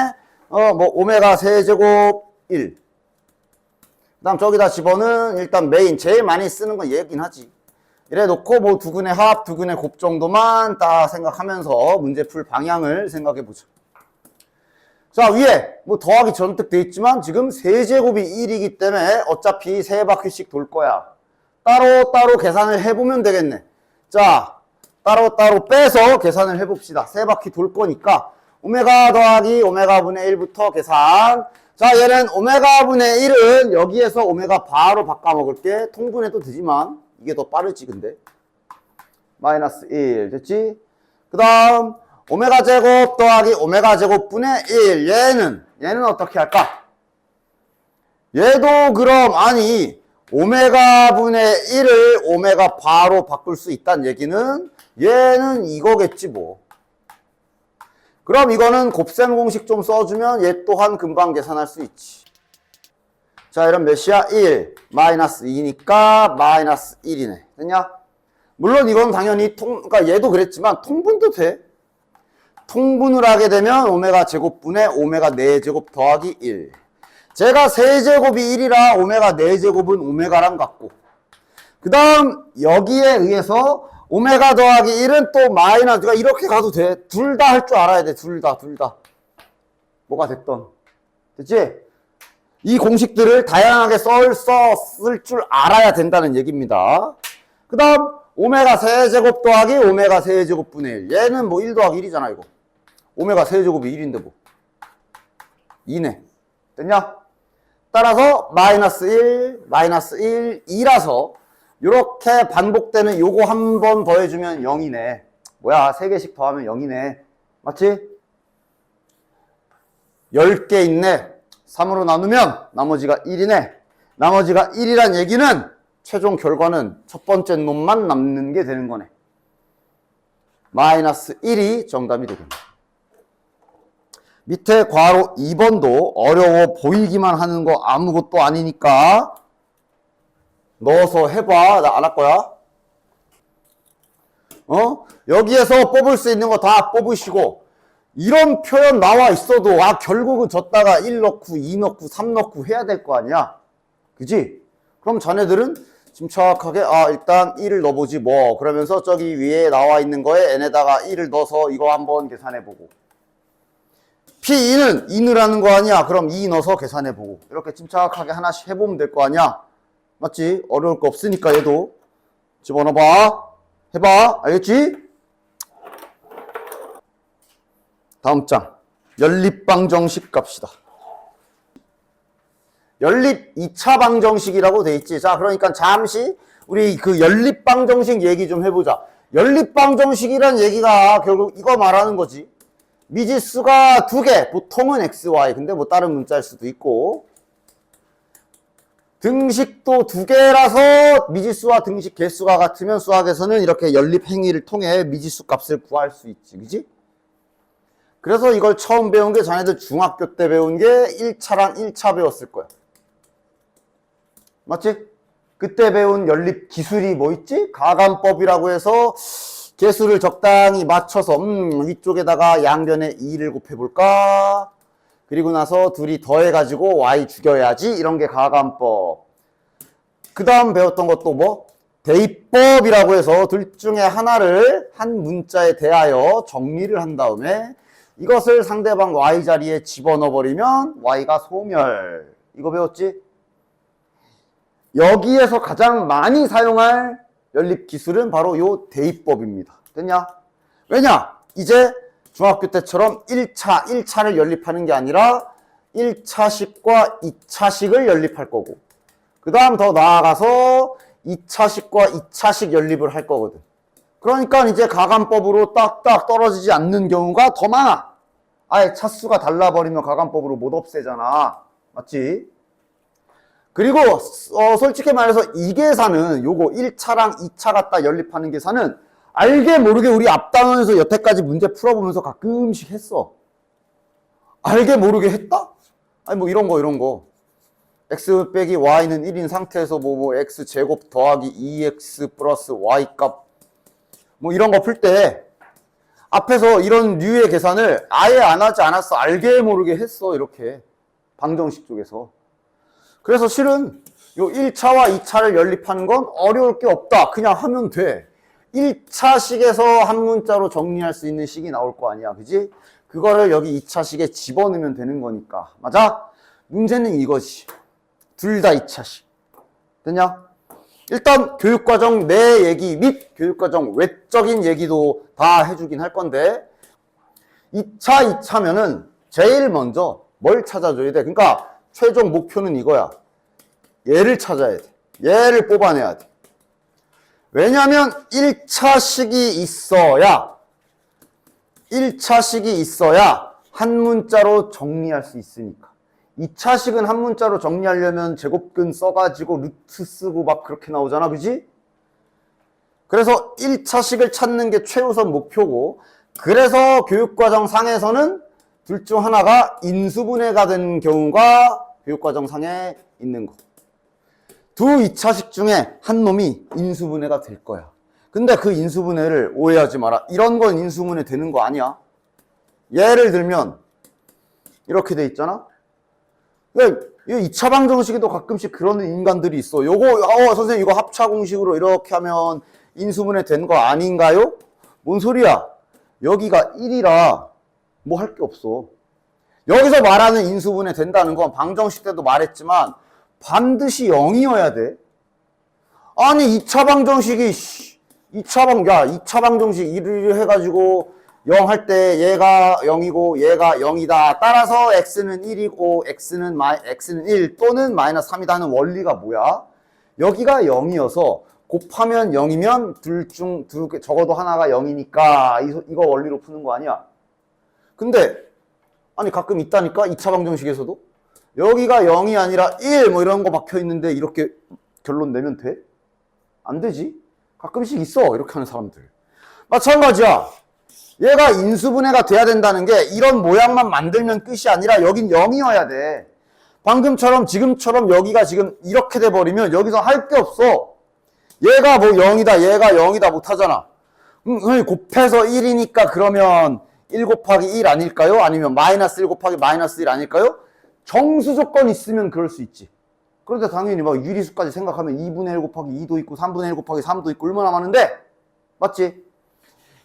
뭐, 오메가 세제곱 1. 그 다음 저기다 집어는 일단 메인, 제일 많이 쓰는 건 얘긴 하지. 이래 놓고 뭐 두근의 합, 두근의 곱 정도만 딱 생각하면서 문제 풀 방향을 생각해보자. 자, 위에 뭐 더하기 전뜩 돼 있지만 지금 세제곱이 1이기 때문에 어차피 3바퀴씩 돌 거야. 따로따로 계산을 해보면 되겠네. 자, 따로따로 빼서 계산을 해봅시다. 3바퀴 돌 거니까 오메가 더하기 오메가 분의 1부터 계산. 자, 얘는 오메가 분의 1은 여기에서 오메가 바로 바꿔먹을게. 통분해도 되지만 이게 더 빠르지 근데. 마이너스 1 됐지? 그 다음 오메가 제곱 더하기 오메가 제곱 분의 1. 얘는 어떻게 할까? 얘도 그럼 아니 오메가 분의 1을 오메가 바로 바꿀 수 있다는 얘기는 얘는 이거겠지 뭐. 그럼 이거는 곱셈 공식 좀 써주면 얘 또한 금방 계산할 수 있지. 자, 이런 몇이야? 1 마이너스 2니까 마이너스 1이네. 됐냐? 물론 이건 당연히 그러니까 얘도 그랬지만 통분도 돼. 통분을 하게 되면 오메가 제곱분의 오메가 4제곱 더하기 1. 제가 세제곱이 1이라 오메가 4제곱은 오메가랑 같고 그 다음 여기에 의해서 오메가 더하기 1은 또 마이너스가 이렇게 가도 돼. 둘 다 할 줄 알아야 돼. 둘 다. 뭐가 됐던. 됐지? 이 공식들을 다양하게 쓸 줄 알아야 된다는 얘기입니다. 그 다음 오메가 세제곱 더하기 오메가 세제곱 분의 1. 얘는 뭐 1 더하기 1이잖아 이거. 오메가 세제곱이 1인데 뭐. 2네. 됐냐? 따라서 마이너스 1, 마이너스 1, 2라서 이렇게 반복되는 요거 한 번 더해주면 0이네. 뭐야 3개씩 더하면 0이네. 맞지? 10개 있네. 3으로 나누면 나머지가 1이네. 나머지가 1이란 얘기는 최종 결과는 첫 번째 놈만 남는 게 되는 거네. 마이너스 1이 정답이 되겠네. 밑에 괄호 2번도 어려워 보이기만 하는 거 아무것도 아니니까 넣어서 해봐. 나 안 할 거야. 여기에서 뽑을 수 있는 거 다 뽑으시고 이런 표현 나와 있어도 결국은 졌다가 1 넣고 2 넣고 3 넣고 해야 될 거 아니야. 그지? 그럼 자네들은 침착하게 일단 1을 넣어보지 뭐 그러면서 저기 위에 나와 있는 거에 n에다가 1을 넣어서 이거 한번 계산해보고 P2는 2 넣으라는 거 아니야. 그럼 2 넣어서 계산해보고 이렇게 침착하게 하나씩 해보면 될 거 아니야. 맞지? 어려울 거 없으니까 얘도 집어넣어봐. 해봐. 알겠지? 다음 장 연립방정식 갑시다. 연립 2차 방정식이라고 돼 있지. 자, 그러니까 잠시 우리 그 연립방정식 얘기 좀 해보자. 연립방정식이란 얘기가 결국 이거 말하는 거지. 미지수가 2개, 보통은 XY, 근데 뭐 다른 문자일 수도 있고 등식도 2개라서 미지수와 등식 개수가 같으면 수학에서는 이렇게 연립 행위를 통해 미지수 값을 구할 수 있지. 그지? 그래서 이걸 처음 배운 게 자네들 중학교 때 배운 게 1차랑 1차 배웠을 거야. 맞지? 그때 배운 연립 기술이 뭐 있지? 가감법이라고 해서 개수를 적당히 맞춰서 위쪽에다가 양변에 2를 곱해볼까? 그리고 나서 둘이 더해가지고 y 죽여야지. 이런 게 가감법. 그 다음 배웠던 것도 뭐? 대입법이라고 해서 둘 중에 하나를 한 문자에 대하여 정리를 한 다음에 이것을 상대방 y 자리에 집어넣어버리면 y가 소멸. 이거 배웠지? 여기에서 가장 많이 사용할 연립 기술은 바로 요 대입법입니다. 됐냐? 왜냐? 이제 중학교 때처럼 1차를 연립하는 게 아니라 1차식과 2차식을 연립할 거고, 그 다음 더 나아가서 2차식과 2차식 연립을 할 거거든. 그러니까 이제 가감법으로 딱딱 떨어지지 않는 경우가 더 많아. 아예 차수가 달라버리면 가감법으로 못 없애잖아. 맞지? 그리고 솔직히 말해서 이 계산은 요거 1차랑 2차 갖다 연립하는 계산은 알게 모르게 우리 앞단원에서 여태까지 문제 풀어보면서 가끔씩 했어. 알게 모르게 했다? 아니 뭐 이런 거 x 빼기 y는 1인 상태에서 뭐 x 제곱 더하기 2x 플러스 y 값 뭐 이런 거 풀 때 앞에서 이런 류의 계산을 아예 안 하지 않았어. 알게 모르게 했어. 이렇게 방정식 쪽에서. 그래서 실은 요 1차와 2차를 연립하는 건 어려울 게 없다. 그냥 하면 돼. 1차식에서 한 문자로 정리할 수 있는 식이 나올 거 아니야. 그지? 그거를 여기 2차식에 집어넣으면 되는 거니까. 맞아? 문제는 이거지. 둘 다 2차식. 됐냐? 일단 교육과정 내 얘기 및 교육과정 외적인 얘기도 다 해주긴 할 건데 2차면은 제일 먼저 뭘 찾아줘야 돼? 그러니까 최종 목표는 이거야. 얘를 찾아야 돼. 얘를 뽑아내야 돼. 왜냐면 1차식이 있어야 한 문자로 정리할 수 있으니까. 2차식은 한 문자로 정리하려면 제곱근 써가지고 루트 쓰고 막 그렇게 나오잖아. 그지? 그래서 1차식을 찾는 게 최우선 목표고, 그래서 교육과정 상에서는 둘 중 하나가 인수분해가 된 경우가 교육과정 상에 있는 거. 두 2차식 중에 한 놈이 인수분해가 될 거야. 근데 그 인수분해를 오해하지 마라. 이런 건 인수분해 되는 거 아니야. 예를 들면 이렇게 돼 있잖아. 이 2차 방정식에도 가끔씩 그런 인간들이 있어. 요거 선생님 이거 합차 공식으로 이렇게 하면 인수분해 된 거 아닌가요? 뭔 소리야? 여기가 1이라 뭐 할 게 없어. 여기서 말하는 인수분해 된다는 건 방정식 때도 말했지만 반드시 0이어야 돼. 아니 2차 방정식이 2차 방정식 1을 해가지고 0 할 때 얘가 0이고 얘가 0이다. 따라서 x는 1이고 x는 1 또는 마이너스 3이다 하는 원리가 뭐야? 여기가 0이어서 곱하면 0이면 둘 적어도 하나가 0이니까 이거 원리로 푸는 거 아니야? 근데 아니 가끔 있다니까 2차 방정식에서도 여기가 0이 아니라 1 뭐 이런 거 박혀 있는데 이렇게 결론 내면 돼? 안 되지. 가끔씩 있어 이렇게 하는 사람들. 마찬가지야. 얘가 인수분해가 돼야 된다는 게 이런 모양만 만들면 끝이 아니라 여긴 0이어야 돼. 방금처럼 지금처럼 여기가 지금 이렇게 돼버리면 여기서 할 게 없어. 얘가 뭐 0이다 얘가 0이다 못하잖아. 곱해서 1이니까 그러면 1 곱하기 1 아닐까요? 아니면 마이너스 1 곱하기 마이너스 1 아닐까요? 정수 조건 있으면 그럴 수 있지. 그런데 당연히 막 유리수까지 생각하면 2분의 1 곱하기 2도 있고 3분의 1 곱하기 3도 있고 얼마나 많은데? 맞지?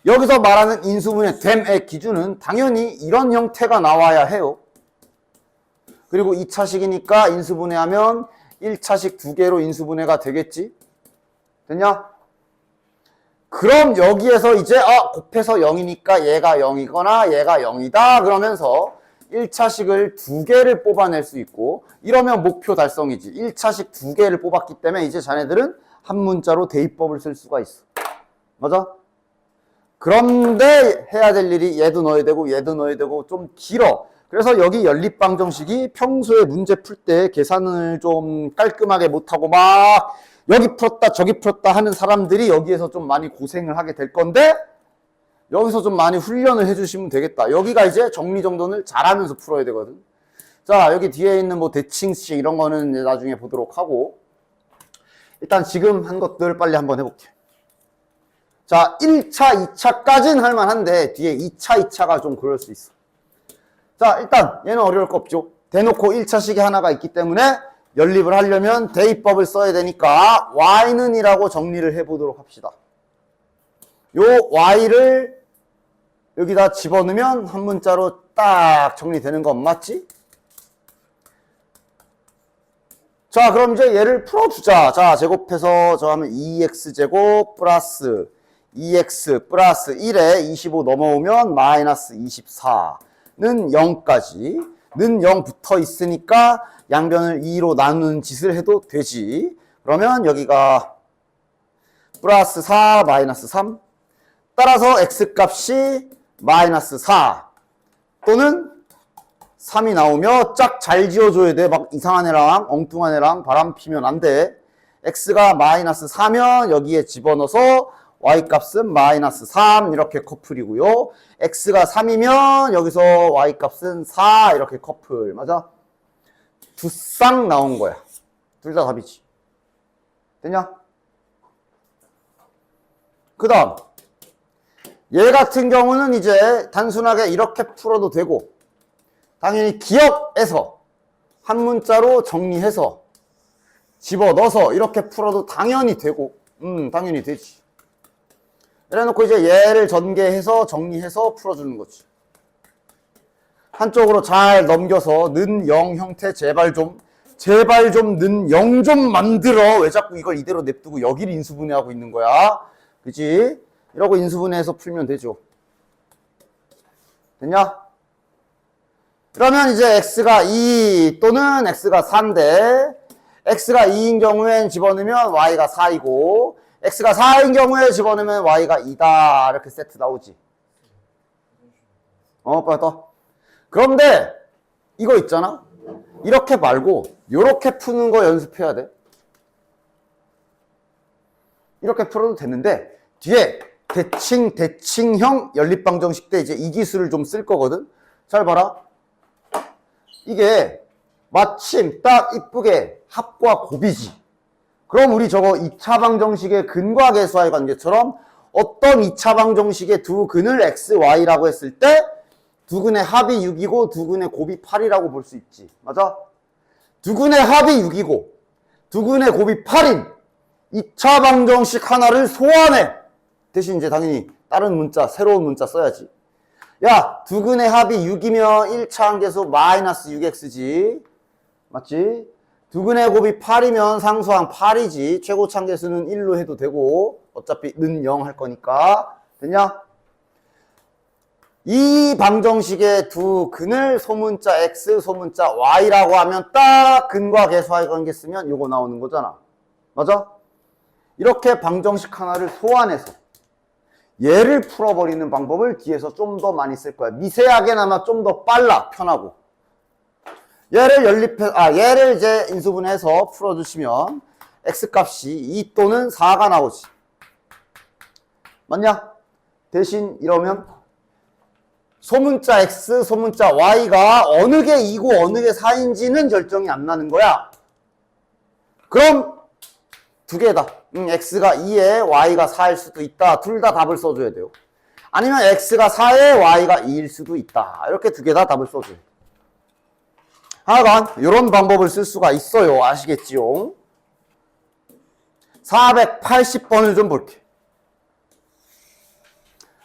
여기서 말하는 인수분해 됨의 기준은 당연히 이런 형태가 나와야 해요. 그리고 2차식이니까 인수분해하면 1차식 2개로 인수분해가 되겠지? 됐냐? 그럼 여기에서 이제 곱해서 0이니까 얘가 0이거나 얘가 0이다 그러면서 1차식을 2개를 뽑아낼 수 있고 이러면 목표 달성이지. 1차식 2개를 뽑았기 때문에 이제 자네들은 한 문자로 대입법을 쓸 수가 있어. 맞아? 그런데 해야 될 일이 얘도 넣어야 되고 얘도 넣어야 되고 좀 길어. 그래서 여기 연립방정식이 평소에 문제 풀 때 계산을 좀 깔끔하게 못하고 막 여기 풀었다 저기 풀었다 하는 사람들이 여기에서 좀 많이 고생을 하게 될 건데 여기서 좀 많이 훈련을 해주시면 되겠다. 여기가 이제 정리정돈을 잘하면서 풀어야 되거든. 자, 여기 뒤에 있는 뭐 대칭식 이런 거는 이제 나중에 보도록 하고, 일단 지금 한 것들 빨리 한번 해볼게. 자, 1차, 2차까지는 할만한데 뒤에 2차, 2차가 좀 그럴 수 있어. 자, 일단 얘는 어려울 거 없죠. 대놓고 1차식이 하나가 있기 때문에 연립을 하려면 대입법을 써야 되니까 y는 이라고 정리를 해보도록 합시다. 요 y를 여기다 집어넣으면 한 문자로 딱 정리되는 건 맞지? 자, 그럼 이제 얘를 풀어주자. 자, 제곱해서 저 하면 2x제곱 플러스 2x 플러스 1에 25 넘어오면 마이너스 24는 0까지. 는 0 붙어 있으니까 양변을 2로 나누는 짓을 해도 되지. 그러면 여기가 플러스 4 마이너스 3. 따라서 x값이 마이너스 4 또는 3이 나오며 짝 잘 지어줘야 돼. 막 이상한 애랑 엉뚱한 애랑 바람 피면 안 돼. x가 마이너스 4면 여기에 집어넣어서 y값은 마이너스 3 이렇게 커플이고요. x가 3이면 여기서 y값은 4 이렇게 커플. 맞아? 두 쌍 나온 거야. 둘 다 답이지. 됐냐? 그 다음 얘 같은 경우는 이제 단순하게 이렇게 풀어도 되고, 당연히 기억해서 한 문자로 정리해서 집어넣어서 이렇게 풀어도 당연히 되고, 당연히 되지. 이래놓고 이제 얘를 전개해서 정리해서 풀어주는 거지. 한쪽으로 잘 넘겨서 는 0 형태 제발 좀 는 0 좀 만들어. 왜 자꾸 이걸 이대로 냅두고 여기를 인수분해하고 있는 거야? 그치? 이러고 인수분해해서 풀면 되죠. 됐냐? 그러면 이제 x가 2 또는 x가 4인데, x가 2인 경우엔 집어넣으면 y가 4이고, x가 4인 경우에 집어넣으면 y가 2다. 이렇게 세트 나오지. 빨리 떠. 그런데 이거 있잖아. 이렇게 말고 이렇게 푸는 거 연습해야 돼. 이렇게 풀어도 되는데 뒤에 대칭형 연립방정식 때 이제 이 기술을 좀 쓸 거거든. 잘 봐라. 이게 마침 딱 이쁘게 합과 곱이지. 그럼 우리 저거 2차 방정식의 근과 계수와의 관계처럼 어떤 2차 방정식의 두 근을 x, y라고 했을 때 두 근의 합이 6이고 두 근의 곱이 8이라고 볼 수 있지. 맞아? 두 근의 합이 6이고 두 근의 곱이 8인 2차 방정식 하나를 소환해. 대신 이제 당연히 다른 문자, 새로운 문자 써야지. 야, 두 근의 합이 6이면 1차 항계수 마이너스 6x지. 맞지? 두 근의 곱이 8이면 상수항 8이지. 최고차 항계수는 1로 해도 되고 어차피 는 0 할 거니까. 됐냐? 이 방정식의 두 근을 소문자 x, 소문자 y라고 하면 딱 근과 계수와의 관계 쓰면 요거 나오는 거잖아. 맞아? 이렇게 방정식 하나를 소환해서 얘를 풀어버리는 방법을 뒤에서 좀 더 많이 쓸 거야. 미세하게나마 좀 더 빨라, 편하고. 얘를 이제 인수분해해서 풀어주시면 x값이 2 또는 4가 나오지. 맞냐? 대신 이러면 소문자 x, 소문자 y가 어느 게 2고 어느 게 4인지는 결정이 안 나는 거야. 그럼 두 개다. x가 2에 y가 4일 수도 있다. 둘 다 답을 써줘야 돼요. 아니면 x가 4에 y가 2일 수도 있다. 이렇게 두 개 다 답을 써줘요. 하여간 이런 방법을 쓸 수가 있어요. 아시겠지요? 480번을 좀 볼게.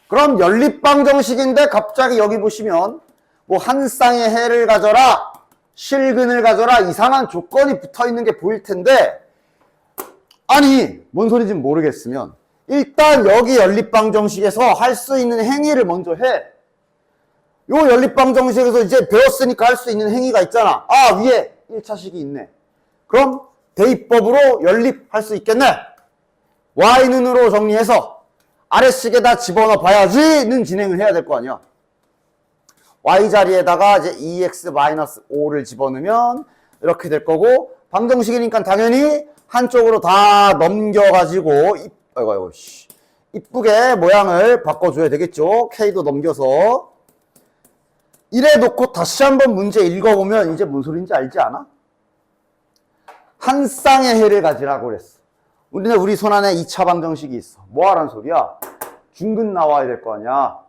그럼 연립방정식인데 갑자기 여기 보시면 뭐 한 쌍의 해를 가져라, 실근을 가져라 이상한 조건이 붙어있는 게 보일 텐데, 아니 뭔 소리인지 모르겠으면 일단 여기 연립방정식에서 할 수 있는 행위를 먼저 해. 요 연립방정식에서 이제 배웠으니까 할 수 있는 행위가 있잖아. 아, 위에 1차식이 있네. 그럼 대입법으로 연립할 수 있겠네. y는으로 정리해서 아래식에다 집어넣어 봐야지는 진행을 해야 될 거 아니야. y 자리에다가 이제 2x-5를 집어넣으면 이렇게 될 거고, 방정식이니까 당연히 한쪽으로 다 넘겨가지고 이쁘게 모양을 바꿔줘야 되겠죠. K도 넘겨서. 이래 놓고 다시 한번 문제 읽어보면 이제 뭔 소리인지 알지 않아? 한 쌍의 해를 가지라고 그랬어. 우리 손 안에 2차 방정식이 있어. 뭐 하란 소리야? 중근 나와야 될 거 아니야.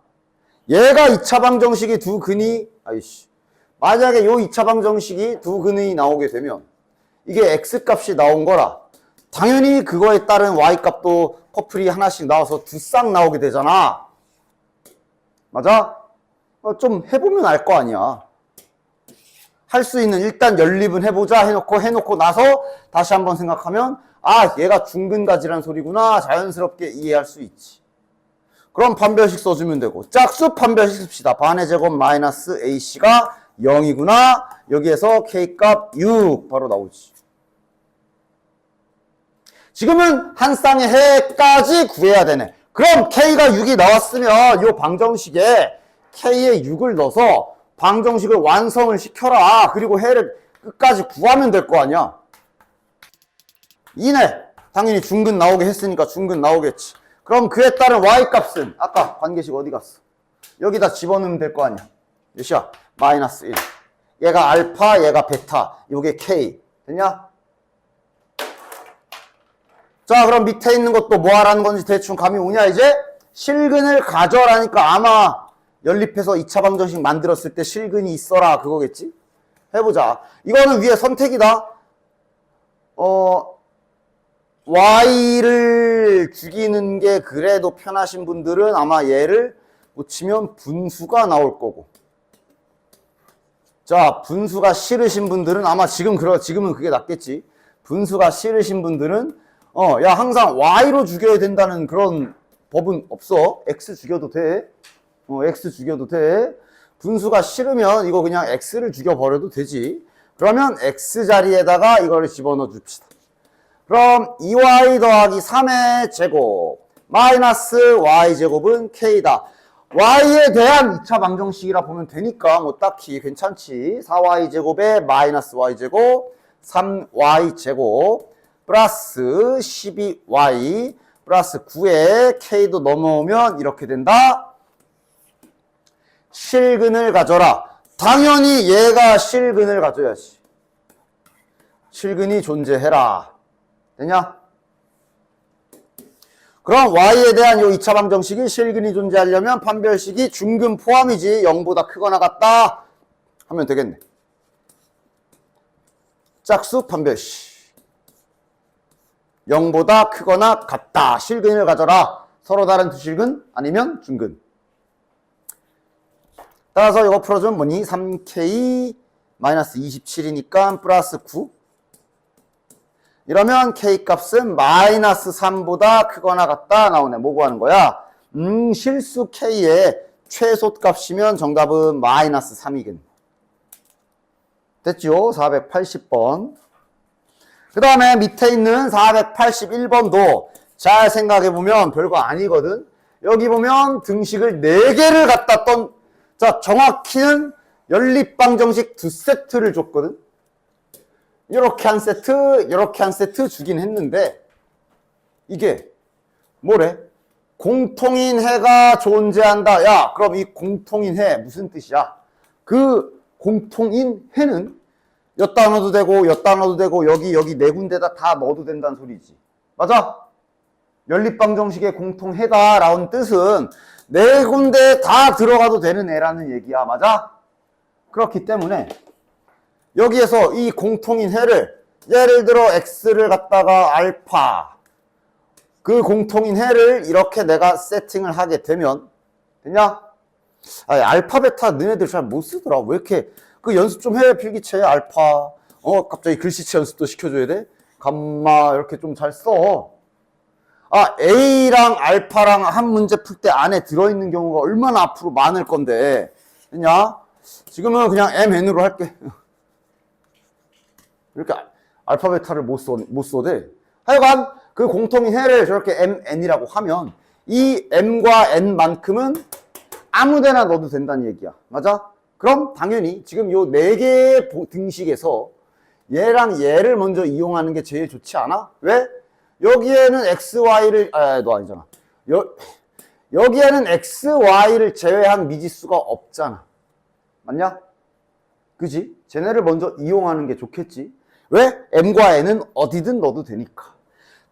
얘가 2차 방정식이 두 근이, 만약에 요 2차 방정식이 두 근이 나오게 되면 이게 X값이 나온 거라. 당연히 그거에 따른 Y값도 커플이 하나씩 나와서 두 쌍 나오게 되잖아. 맞아? 좀 해보면 알 거 아니야. 할 수 있는 일단 연립은 해보자 해놓고 나서 다시 한번 생각하면 아 얘가 중근가지란 소리구나 자연스럽게 이해할 수 있지. 그럼 판별식 써주면 되고 짝수 판별식 씁시다. 반의 제곱 마이너스 AC가 0이구나. 여기에서 K값 6 바로 나오지. 지금은 한 쌍의 해까지 구해야 되네. 그럼 K가 6이 나왔으면 이 방정식에 K에 6을 넣어서 방정식을 완성을 시켜라. 그리고 해를 끝까지 구하면 될 거 아니야. 이네. 당연히 중근 나오게 했으니까 중근 나오겠지. 그럼 그에 따른 Y값은 아까 관계식 어디 갔어? 여기다 집어넣으면 될 거 아니야. 몇이야? 마이너스 1. 얘가 알파, 얘가 베타. 요게 K. 됐냐? 자, 그럼 밑에 있는 것도 뭐 하라는 건지 대충 감이 오냐, 이제? 실근을 가져라니까 아마 연립해서 2차 방정식 만들었을 때 실근이 있어라, 그거겠지? 해보자. 이거는 위에 선택이다. Y를 죽이는 게 그래도 편하신 분들은 아마 얘를 고치면 분수가 나올 거고. 자, 분수가 싫으신 분들은 아마 지금은 그게 낫겠지. 분수가 싫으신 분들은 야, 항상 Y로 죽여야 된다는 그런 법은 없어. X 죽여도 돼. X 죽여도 돼. 분수가 싫으면 이거 그냥 X를 죽여버려도 되지. 그러면 X 자리에다가 이거를 집어넣어 줍시다. 그럼 2Y 더하기 3의 제곱 마이너스 Y제곱은 K다. Y에 대한 2차 방정식이라 보면 되니까 뭐 딱히 괜찮지. 4Y제곱에 마이너스 Y제곱 3Y제곱 플러스 12Y 플러스 9에 K도 넘어오면 이렇게 된다. 실근을 가져라. 당연히 얘가 실근을 가져야지. 실근이 존재해라. 되냐? 그럼 Y에 대한 요 2차 방정식이 실근이 존재하려면 판별식이 중근 포함이지 0보다 크거나 같다 하면 되겠네. 짝수 판별식. 0보다 크거나 같다. 실근을 가져라. 서로 다른 두 실근 아니면 중근. 따라서 이거 풀어주면 뭐니? 3K 마이너스 27이니까 플러스 9. 이러면 K값은 마이너스 3보다 크거나 같다 나오네. 뭐 구하는 거야? 실수 K의 최소값이면 정답은 마이너스 3이겠네. 됐죠? 480번. 그 다음에 밑에 있는 481번도 잘 생각해보면 별거 아니거든. 여기 보면 등식을 4개를 갖다 자, 정확히는 연립방정식 2세트를 줬거든. 이렇게 한 세트, 이렇게 한 세트 주긴 했는데 이게 뭐래? 공통인 해가 존재한다. 야, 그럼 이 공통인 해 무슨 뜻이야? 그 공통인 해는 엿다 넣어도 되고 엿다 넣어도 되고 여기 네 군데다 다 넣어도 된다는 소리지. 맞아? 연립방정식의 공통해다라는 뜻은 네 군데 다 들어가도 되는 애라는 얘기야. 맞아? 그렇기 때문에 여기에서 이 공통인 해를 예를 들어 X를 갖다가 알파 그 공통인 해를 이렇게 내가 세팅을 하게 되면 되냐? 아니, 알파 베타 너네들 잘 못 쓰더라. 왜 이렇게 그 연습 좀 해. 필기체에 알파 갑자기 글씨체 연습도 시켜줘야 돼? 감마 이렇게 좀 잘 써. 아, A랑 알파랑 한 문제 풀 때 안에 들어있는 경우가 얼마나 앞으로 많을 건데. 됐냐? 지금은 그냥 MN으로 할게. 이렇게 알파 베타를 못 써대. 하여간 그 공통인 해를 저렇게 MN이라고 하면 이 M과 N만큼은 아무데나 넣어도 된다는 얘기야. 맞아? 그럼 당연히 지금 요 4개의 등식에서 얘랑 얘를 먼저 이용하는 게 제일 좋지 않아? 왜? 여기에는 XY를, 너 아니잖아. 여기에는 x, y를 제외한 미지수가 없잖아. 맞냐? 그지? 쟤네를 먼저 이용하는 게 좋겠지. 왜? m과 n은 어디든 넣어도 되니까.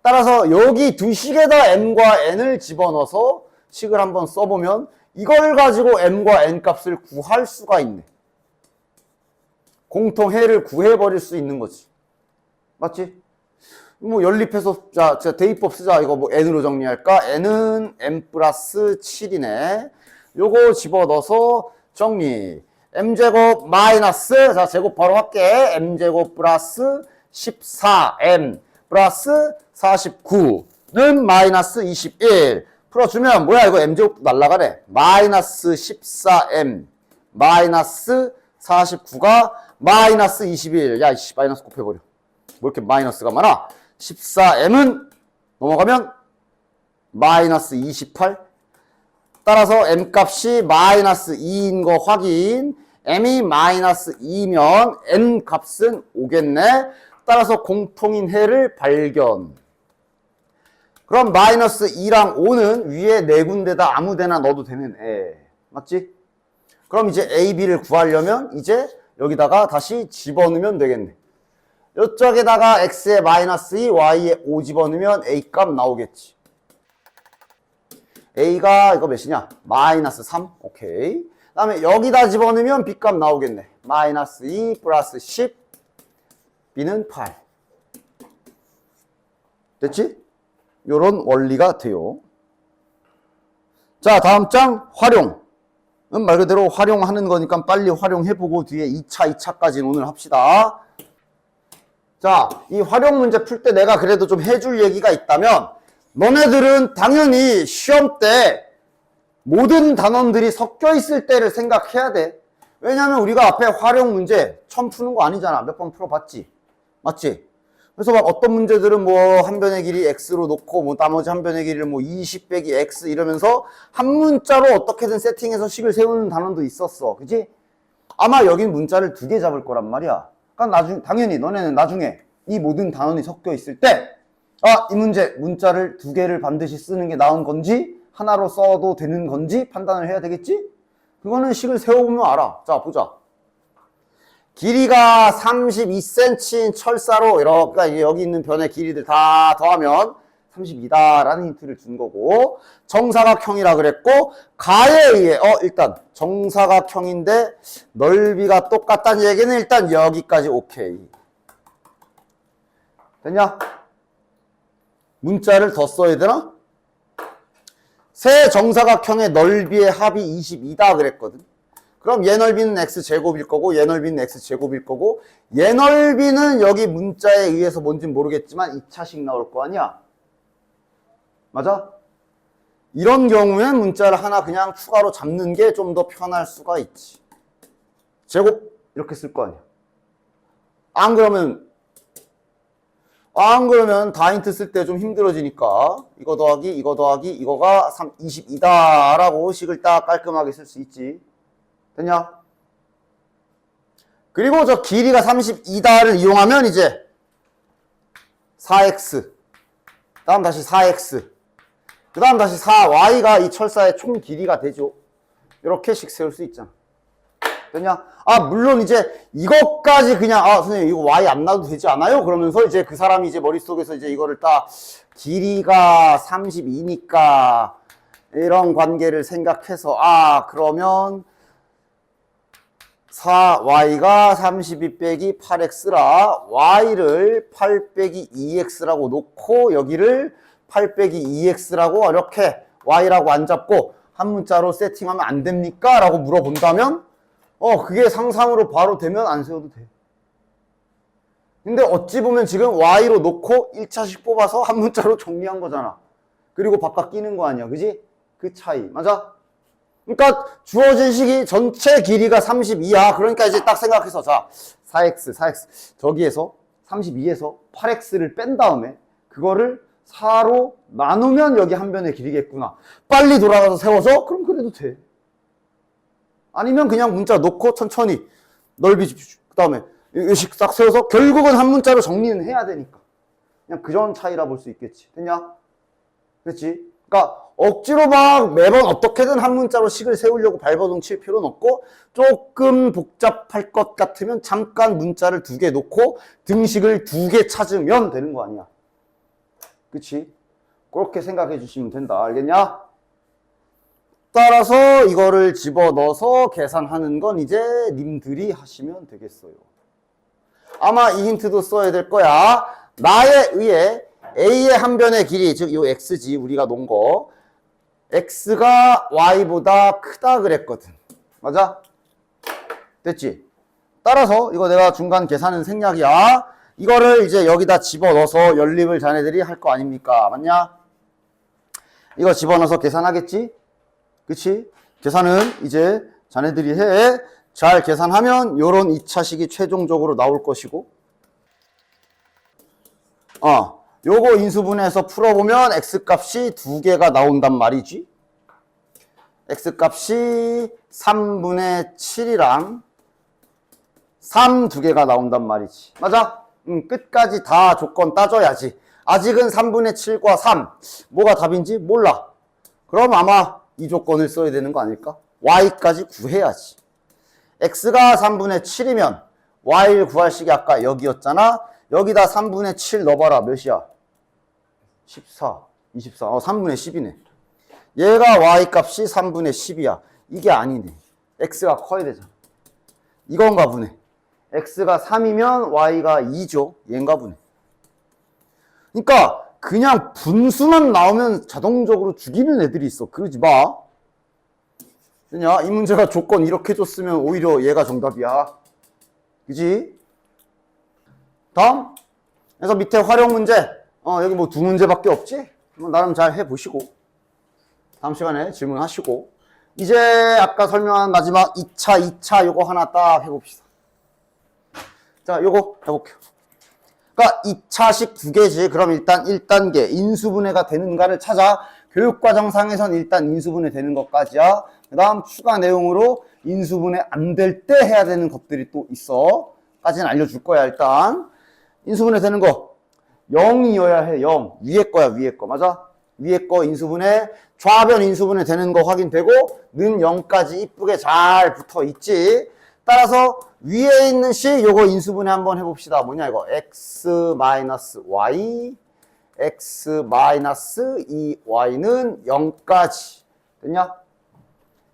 따라서 여기 두 식에다 m과 n을 집어넣어서 식을 한번 써보면 이걸 가지고 m과 n 값을 구할 수가 있네. 공통해를 구해버릴 수 있는 거지. 맞지? 뭐 연립해서 자 대입법 쓰자. 이거 뭐 n으로 정리할까? n은 m 플러스 7이네. 요거 집어넣어서 정리. m제곱 마이너스, 자 제곱 바로 할게. m제곱 플러스 14m 플러스 49는 마이너스 21 풀어주면 뭐야 이거 m제곱도 날라가네. 마이너스 14m 마이너스 49가 마이너스 21. 야 이씨 마이너스 곱해버려. 뭐 이렇게 마이너스가 많아? 14m은 넘어가면 마이너스 28. 따라서 m값이 마이너스 2인 거 확인. m이 마이너스 2면 n 값은 5겠네. 따라서 공통인 해를 발견. 그럼 마이너스 2랑 5는 위에 네 군데다 아무 데나 넣어도 되는 애. 맞지? 그럼 이제 a, b를 구하려면 이제 여기다가 다시 집어넣으면 되겠네. 이쪽에다가 x에 마이너스 2, y에 5 집어넣으면 a 값 나오겠지. a가 이거 몇이냐? 마이너스 3. 오케이. 그 다음에 여기다 집어넣으면 b 값 나오겠네. 마이너스 2 플러스 10. b는 8. 됐지? 요런 원리가 돼요. 자, 다음 장 활용. 말 그대로 활용하는 거니까 빨리 활용해보고 뒤에 2차까지는 오늘 합시다. 자, 이 활용 문제 풀 때 내가 그래도 좀 해줄 얘기가 있다면 너네들은 당연히 시험 때 모든 단원들이 섞여 있을 때를 생각해야 돼. 왜냐면 우리가 앞에 활용 문제 처음 푸는 거 아니잖아. 몇 번 풀어봤지. 맞지? 그래서 막 어떤 문제들은 뭐 한 변의 길이 x로 놓고 뭐 나머지 한 변의 길이를 뭐 20 빼기 x 이러면서 한 문자로 어떻게든 세팅해서 식을 세우는 단원도 있었어. 그지? 아마 여긴 문자를 2개 잡을 거란 말이야. 그러니까 당연히 너네는 나중에 이 모든 단원이 섞여 있을 때 이 문제 문자를 2개를 반드시 쓰는 게 나은 건지 하나로 써도 되는 건지 판단을 해야 되겠지? 그거는 식을 세워보면 알아. 자, 보자. 길이가 32cm인 철사로 이렇게 여기 있는 변의 길이들 다 더하면 32다라는 힌트를 준 거고, 정사각형이라 그랬고, 가에 의해 일단 정사각형인데 넓이가 똑같다는 얘기는 일단 여기까지 오케이. 됐냐? 문자를 더 써야 되나? 세 정사각형의 넓이의 합이 22다 그랬거든. 그럼 얘 넓이는 x제곱일 거고 얘 넓이는 x제곱일 거고 얘 넓이는 여기 문자에 의해서 뭔진 모르겠지만 2차씩 나올 거 아니야. 맞아? 이런 경우엔 문자를 하나 그냥 추가로 잡는 게 좀 더 편할 수가 있지. 제곱 이렇게 쓸 거 아니야. 안 그러면 다인트 쓸 때 좀 힘들어지니까 이거 더하기 이거가 22다라고 식을 딱 깔끔하게 쓸 수 있지. 됐냐? 그리고 저 길이가 32다를 이용하면 이제 4x 다음 다시 4x 그 다음 다시 4y가 이 철사의 총 길이가 되죠. 이렇게씩 세울 수 있잖아. 됐냐? 물론 이제 이것까지 그냥 선생님 이거 y 안 놔도 되지 않아요? 그러면서 이제 그 사람이 이제 머릿속에서 이제 이거를 딱 길이가 32니까 이런 관계를 생각해서 그러면 4y가 32 빼기 8x라 y를 8 빼기 2x라고 놓고 여기를 8 빼기 2x라고 이렇게 y라고 안 잡고 한 문자로 세팅하면 안 됩니까? 라고 물어본다면 그게 상상으로 바로 되면 안 세워도 돼. 근데 어찌 보면 지금 y로 놓고 1차씩 뽑아서 한 문자로 정리한 거잖아. 그리고 바깥 끼는 거 아니야. 그지? 그 차이. 맞아? 그러니까 주어진 식이 전체 길이가 32야. 그러니까 이제 딱 생각해서 자 4x 저기에서 32에서 8x를 뺀 다음에 그거를 4로 나누면 여기 한 변의 길이겠구나. 빨리 돌아가서 세워서 그럼 그래도 돼. 아니면 그냥 문자 놓고 천천히 넓이 그 다음에 이식 딱 세워서 결국은 한 문자로 정리는 해야 되니까 그냥 그런 차이라 볼 수 있겠지. 됐냐? 그렇지? 그러니까 억지로 막 매번 어떻게든 한 문자로 식을 세우려고 발버둥 칠 필요는 없고 조금 복잡할 것 같으면 잠깐 문자를 2개 놓고 등식을 2개 찾으면 되는 거 아니야. 그치? 그렇게 생각해 주시면 된다. 알겠냐? 따라서 이거를 집어넣어서 계산하는 건 이제 님들이 하시면 되겠어요. 아마 이 힌트도 써야 될 거야. 나에 의해 A의 한 변의 길이, 즉 요 X지, 우리가 놓은 거. X가 Y보다 크다 그랬거든. 맞아? 됐지? 따라서 이거 내가 중간 계산은 생략이야. 이거를 이제 여기다 집어넣어서 연립을 자네들이 할 거 아닙니까? 맞냐? 이거 집어넣어서 계산하겠지? 그치? 계산은 이제 자네들이 해. 잘 계산하면 요런 2차식이 최종적으로 나올 것이고, 요거 인수분해해서 풀어보면 X값이 2개가 나온단 말이지. X값이 3분의 7이랑 3 2개가 나온단 말이지. 맞아? 끝까지 다 조건 따져야지. 아직은 3분의 7과 3. 뭐가 답인지 몰라. 그럼 아마 이 조건을 써야 되는 거 아닐까? Y까지 구해야지. X가 3분의 7이면 Y를 구할 식이 아까 여기였잖아. 여기다 3분의 7 넣어봐라. 몇이야? 14, 24. 3분의 10이네. 얘가 Y값이 3분의 10이야. 이게 아니네. X가 커야 되잖아. 이건가 보네. X가 3이면 Y가 2죠. 얘인가 보네. 그러니까 그냥 분수만 나오면 자동적으로 죽이는 애들이 있어. 그러지 마. 그냥 이 문제가 조건 이렇게 줬으면 오히려 얘가 정답이야. 그지? 다음. 그래서 밑에 활용 문제. 여기 뭐 2문제밖에 없지? 나름 잘 해보시고. 다음 시간에 질문하시고. 이제 아까 설명한 마지막 2차 요거 하나 딱 해봅시다. 자, 요거 해볼게요. 그러니까 2차식 2개지. 그럼 일단 1단계 인수분해가 되는가를 찾아. 교육과정상에선 일단 인수분해 되는 것까지야. 그 다음 추가 내용으로 인수분해 안 될 때 해야 되는 것들이 또 있어. 까지는 알려줄 거야. 일단 인수분해 되는 거 0이어야 해. 0. 위에 거야. 위에 거. 맞아? 위에 거 인수분해 좌변 인수분해 되는 거 확인되고 는 0까지 이쁘게 잘 붙어 있지. 따라서 위에 있는 식 요거 인수분해 한번 해봅시다. 뭐냐 이거 x-y x-2y는 0까지 됐냐?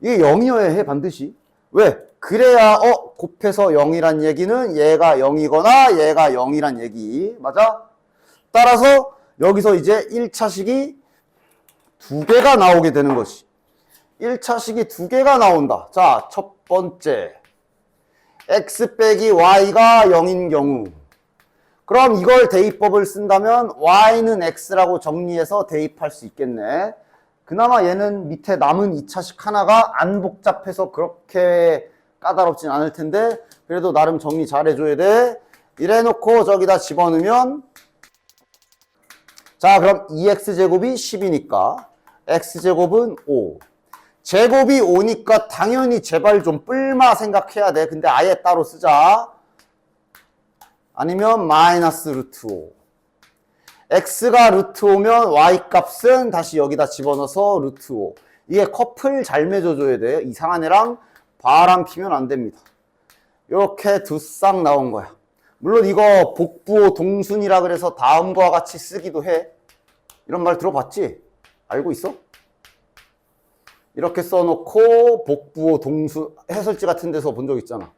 이게 0이어야 해 반드시. 왜? 그래야 곱해서 0이란 얘기는 얘가 0이거나 얘가 0이란 얘기. 맞아? 따라서 여기서 이제 1차식이 2개가 나오게 되는 것이. 1차식이 2개가 나온다. 자, 첫 번째. x 빼기 y가 0인 경우. 그럼 이걸 대입법을 쓴다면 y는 x라고 정리해서 대입할 수 있겠네. 그나마 얘는 밑에 남은 2차식 하나가 안 복잡해서 그렇게 까다롭진 않을 텐데 그래도 나름 정리 잘 해줘야 돼. 이래놓고 저기다 집어넣으면 자 그럼 2x제곱이 10이니까 x제곱은 5. 제곱이 5니까 당연히 제발 좀 뿔마 생각해야 돼. 근데 아예 따로 쓰자. 아니면 마이너스 루트 5. x가 루트 5면 y값은 다시 여기다 집어넣어서 루트 5. 이게 커플 잘 맺어줘야 돼. 이상한 애랑 바람 피면 안 됩니다. 이렇게 두 쌍 나온 거야. 물론 이거 복부호 동순이라 그래서 다음과 같이 쓰기도 해. 이런 말 들어봤지? 알고 있어? 이렇게 써놓고 복부호 동수 해설지 같은 데서 본 적 있잖아.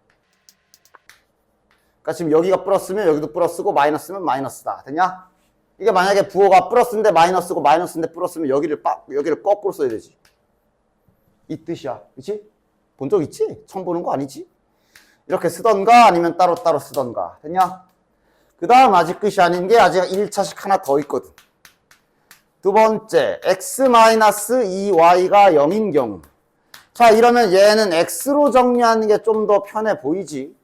그러니까 지금 여기가 플러스면 여기도 플러스고 마이너스면 마이너스다. 됐냐? 이게 만약에 부호가 플러스인데 마이너스고 마이너스인데 플러스면 여기를 거꾸로 써야 되지. 이 뜻이야. 그치? 본 적 있지? 처음 보는 거 아니지? 이렇게 쓰던가 아니면 따로따로 쓰던가. 됐냐? 그 다음 아직 끝이 아닌 게 아직 1차식 하나 더 있거든. 두 번째, x-2y가 0인 경우. 자, 이러면 얘는 x로 정리하는 게 좀 더 편해 보이지.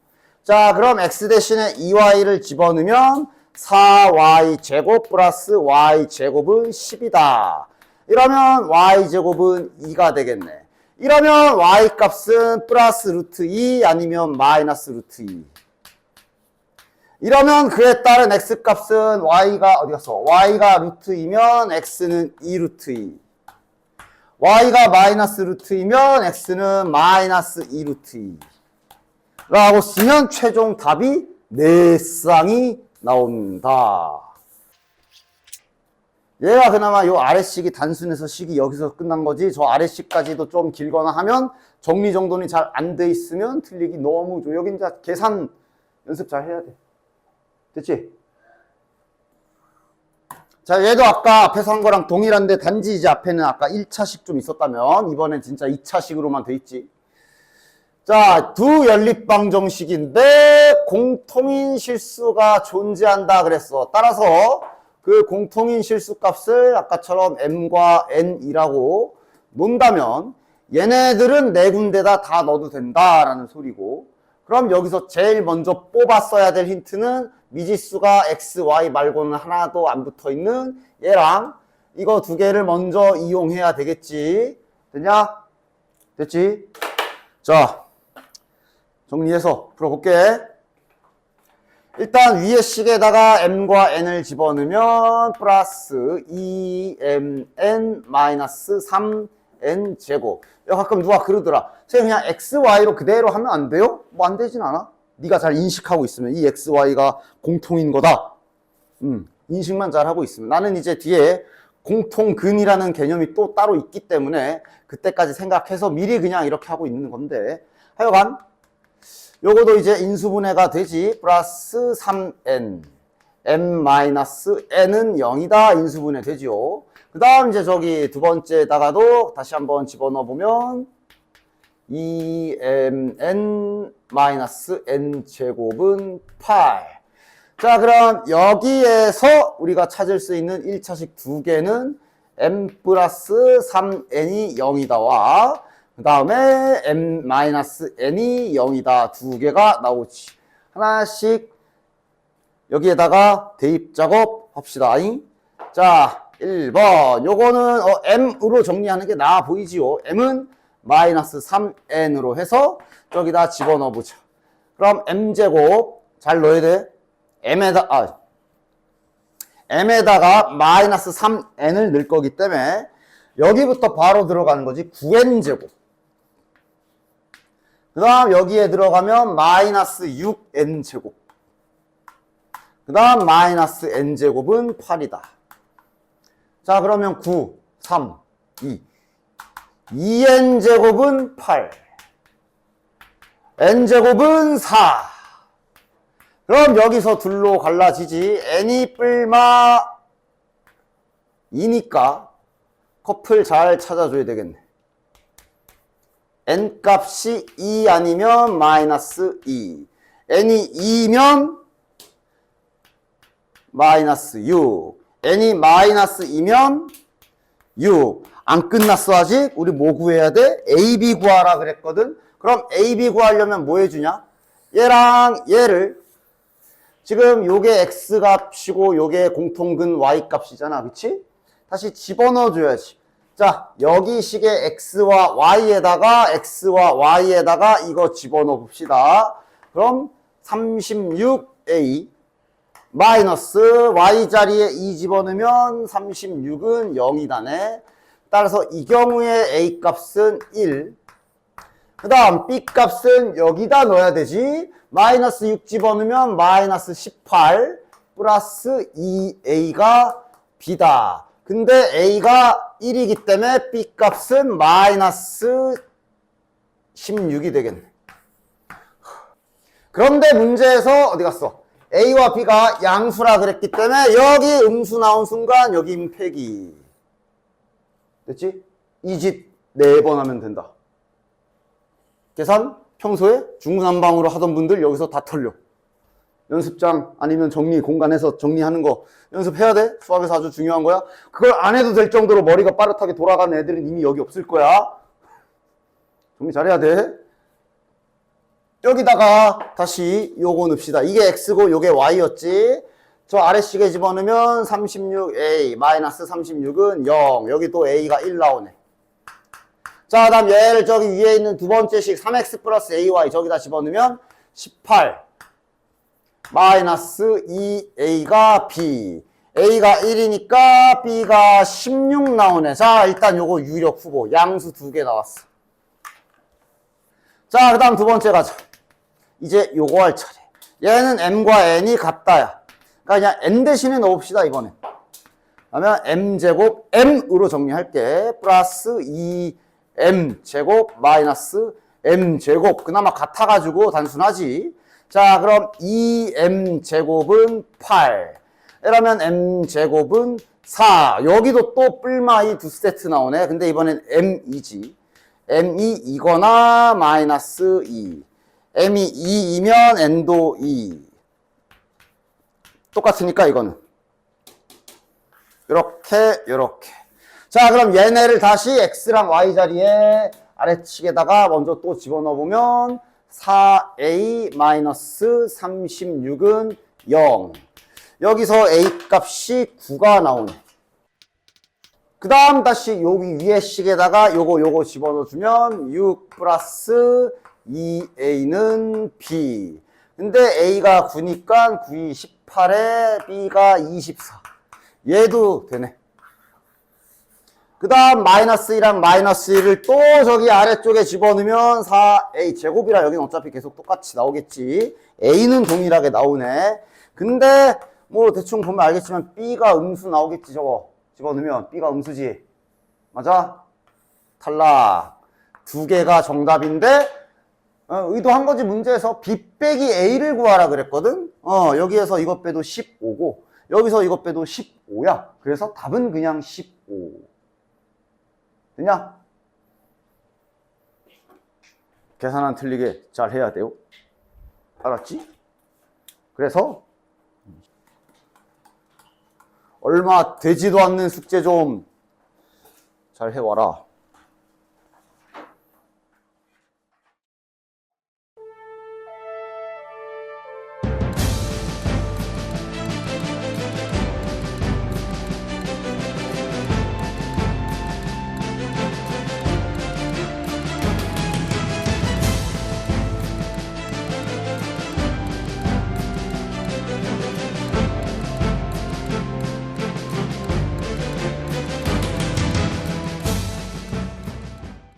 자, 그럼 x 대신에 2y를 집어넣으면 4y제곱 플러스 y제곱은 10이다. 이러면 y제곱은 2가 되겠네. 이러면 y값은 플러스 루트 2 아니면 마이너스 루트 2. 이러면 그에 따른 x값은 y가 어디 갔어? y가 루트 2면 x는 2 루트 2. y가 마이너스 루트 2면 x는 마이너스 2루트 2 라고 쓰면 최종 답이 4쌍이 나온다. 얘가 그나마 요 아래식이 단순해서 식이 여기서 끝난 거지, 저 아래식까지도 좀 길거나 하면 정리정돈이 잘 안 돼 있으면 틀리기 너무 좋아. 여기 이제 계산 연습 잘 해야 돼. 됐지? 자, 얘도 아까 앞에서 한 거랑 동일한데 단지 이제 앞에는 아까 1차식 좀 있었다면 이번엔 진짜 2차식으로만 돼 있지. 자, 두 연립방정식인데 공통인 실수가 존재한다 그랬어. 따라서 그 공통인 실수 값을 아까처럼 m과 n이라고 논다면 얘네들은 네 군데다 다 넣어도 된다라는 소리고, 그럼 여기서 제일 먼저 뽑았어야 될 힌트는 미지수가 x, y 말고는 하나도 안 붙어있는 얘랑 이거 두 개를 먼저 이용해야 되겠지. 됐냐? 됐지? 자, 정리해서 풀어볼게. 일단 위에 식에다가 m과 n을 집어넣으면 플러스 2mn 마이너스 3n 제곱. 야, 가끔 누가 그러더라. 선생님 그냥 x, y로 그대로 하면 안 돼요? 뭐 안 되진 않아. 네가 잘 인식하고 있으면 이 x, y가 공통인 거다. 인식만 잘 하고 있으면. 나는 이제 뒤에 공통근이라는 개념이 또 따로 있기 때문에 그때까지 생각해서 미리 그냥 이렇게 하고 있는 건데, 하여간 요거도 이제 인수분해가 되지. 플러스 3n m-n은 0이다 인수분해 되지요. 그 다음 이제 저기 두 번째에다가도 다시 한번 집어넣어 보면 2mn-n 제곱은 8. 자, 그럼 여기에서 우리가 찾을 수 있는 1차식 두 개는 m 플러스 3n이 0이다와 그 다음에 m-n이 0이다 두 개가 나오지. 하나씩 여기에다가 대입 작업 합시다. 자, 1번 요거는 m으로 정리하는 게 나아 보이지요. m은 마이너스 3n으로 해서 저기다 집어넣어 보자. 그럼 m제곱 잘 넣어야 돼. m에다가 마이너스 3n을 넣을 거기 때문에 여기부터 바로 들어가는 거지. 9n제곱. 그 다음 여기에 들어가면 마이너스 6n제곱. 그 다음 마이너스 n제곱은 8이다. 자, 그러면 9, 3, 2. 2n제곱은 8. n제곱은 4. 그럼 여기서 둘로 갈라지지. n이 뿔마 2니까 커플 잘 찾아줘야 되겠네. n 값이 2 아니면 마이너스 2. n이 2면 마이너스 6. n이 마이너스 2면 6. 안 끝났어 아직? 우리 뭐 구해야 돼? ab 구하라 그랬거든. 그럼 ab 구하려면 뭐 해주냐? 얘랑 얘를 지금 요게 x 값이고 요게 공통근 y 값이잖아. 그치? 다시 집어넣어 줘야지. 자, 여기 식의 x와 y에다가 이거 집어넣어 봅시다. 그럼 36a 마이너스 y 자리에 2 집어넣으면 36은 0이다네. 따라서 이 경우에 a 값은 1. 그 다음 b 값은 여기다 넣어야 되지. 마이너스 6 집어넣으면 마이너스 18 플러스 2a가 b다. 근데 a가 1이기 때문에 b 값은 마이너스 16이 되겠네. 그런데 문제에서 어디 갔어? a와 b가 양수라 그랬기 때문에 여기 음수 나온 순간 여기 임팩이 됐지? 이 짓 4번 하면 된다. 계산 평소에 중구난방으로 하던 분들 여기서 다 털려. 연습장 아니면 정리 공간에서 정리하는 거 연습해야 돼. 수학에서 아주 중요한 거야. 그걸 안 해도 될 정도로 머리가 빠듯하게 돌아가는 애들은 이미 여기 없을 거야. 정리 잘해야 돼. 여기다가 다시 요거 넣읍시다. 이게 x고 요게 y였지. 저 아래식에 집어넣으면 36a 마이너스 36은 0. 여기 또 a가 1 나오네. 자, 다음 얘를 저기 위에 있는 두 번째 식 3x 플러스 ay 저기다 집어넣으면 18 마이너스 2a가 b. A가 1이니까 B가 16 나오네. 자, 일단 요거 유력 후보. 양수 2개 나왔어. 자, 그 다음 두 번째 가자. 이제 요거 할 차례. 얘는 M과 N이 같다야. 그러니까 그냥 N 대신에 넣읍시다, 이번엔. 그러면 M제곱 M으로 정리할게. 플러스 2M제곱 마이너스 M제곱. 그나마 같아가지고 단순하지. 자, 그럼 2M제곱은 8. 이러면 M제곱은 4. 여기도 또 뿔마이 두 세트 나오네. 근데 이번엔 M이지. M이 2거나 마이너스 2. M이 2이면 N도 2. 똑같으니까 이거는. 요렇게. 자, 그럼 얘네를 다시 X랑 Y 자리에 아래측에다가 먼저 또 집어넣어보면 4A-36은 0. 여기서 A 값이 9가 나오네. 그 다음 다시 여기 위에 식에다가 요거 집어넣어주면 6 플러스 2A는 B. 근데 A가 9니까 9이 18에 B가 24. 얘도 되네. 그 다음 마이너스 2랑 마이너스 1을 또 저기 아래쪽에 집어넣으면 4A 제곱이라 여기는 어차피 계속 똑같이 나오겠지. A는 동일하게 나오네. 근데 뭐 대충 보면 알겠지만 B가 음수 나오겠지. 저거 집어넣으면 B가 음수지. 맞아? 탈락. 두 개가 정답인데 의도한 거지. 문제에서 B 빼기 A를 구하라 그랬거든. 여기에서 이것 빼도 15고 여기서 이것 빼도 15야. 그래서 답은 그냥 15. 됐냐? 계산은 틀리게 잘 해야 돼요. 알았지? 그래서 얼마 되지도 않는 숙제 좀 잘 해와라.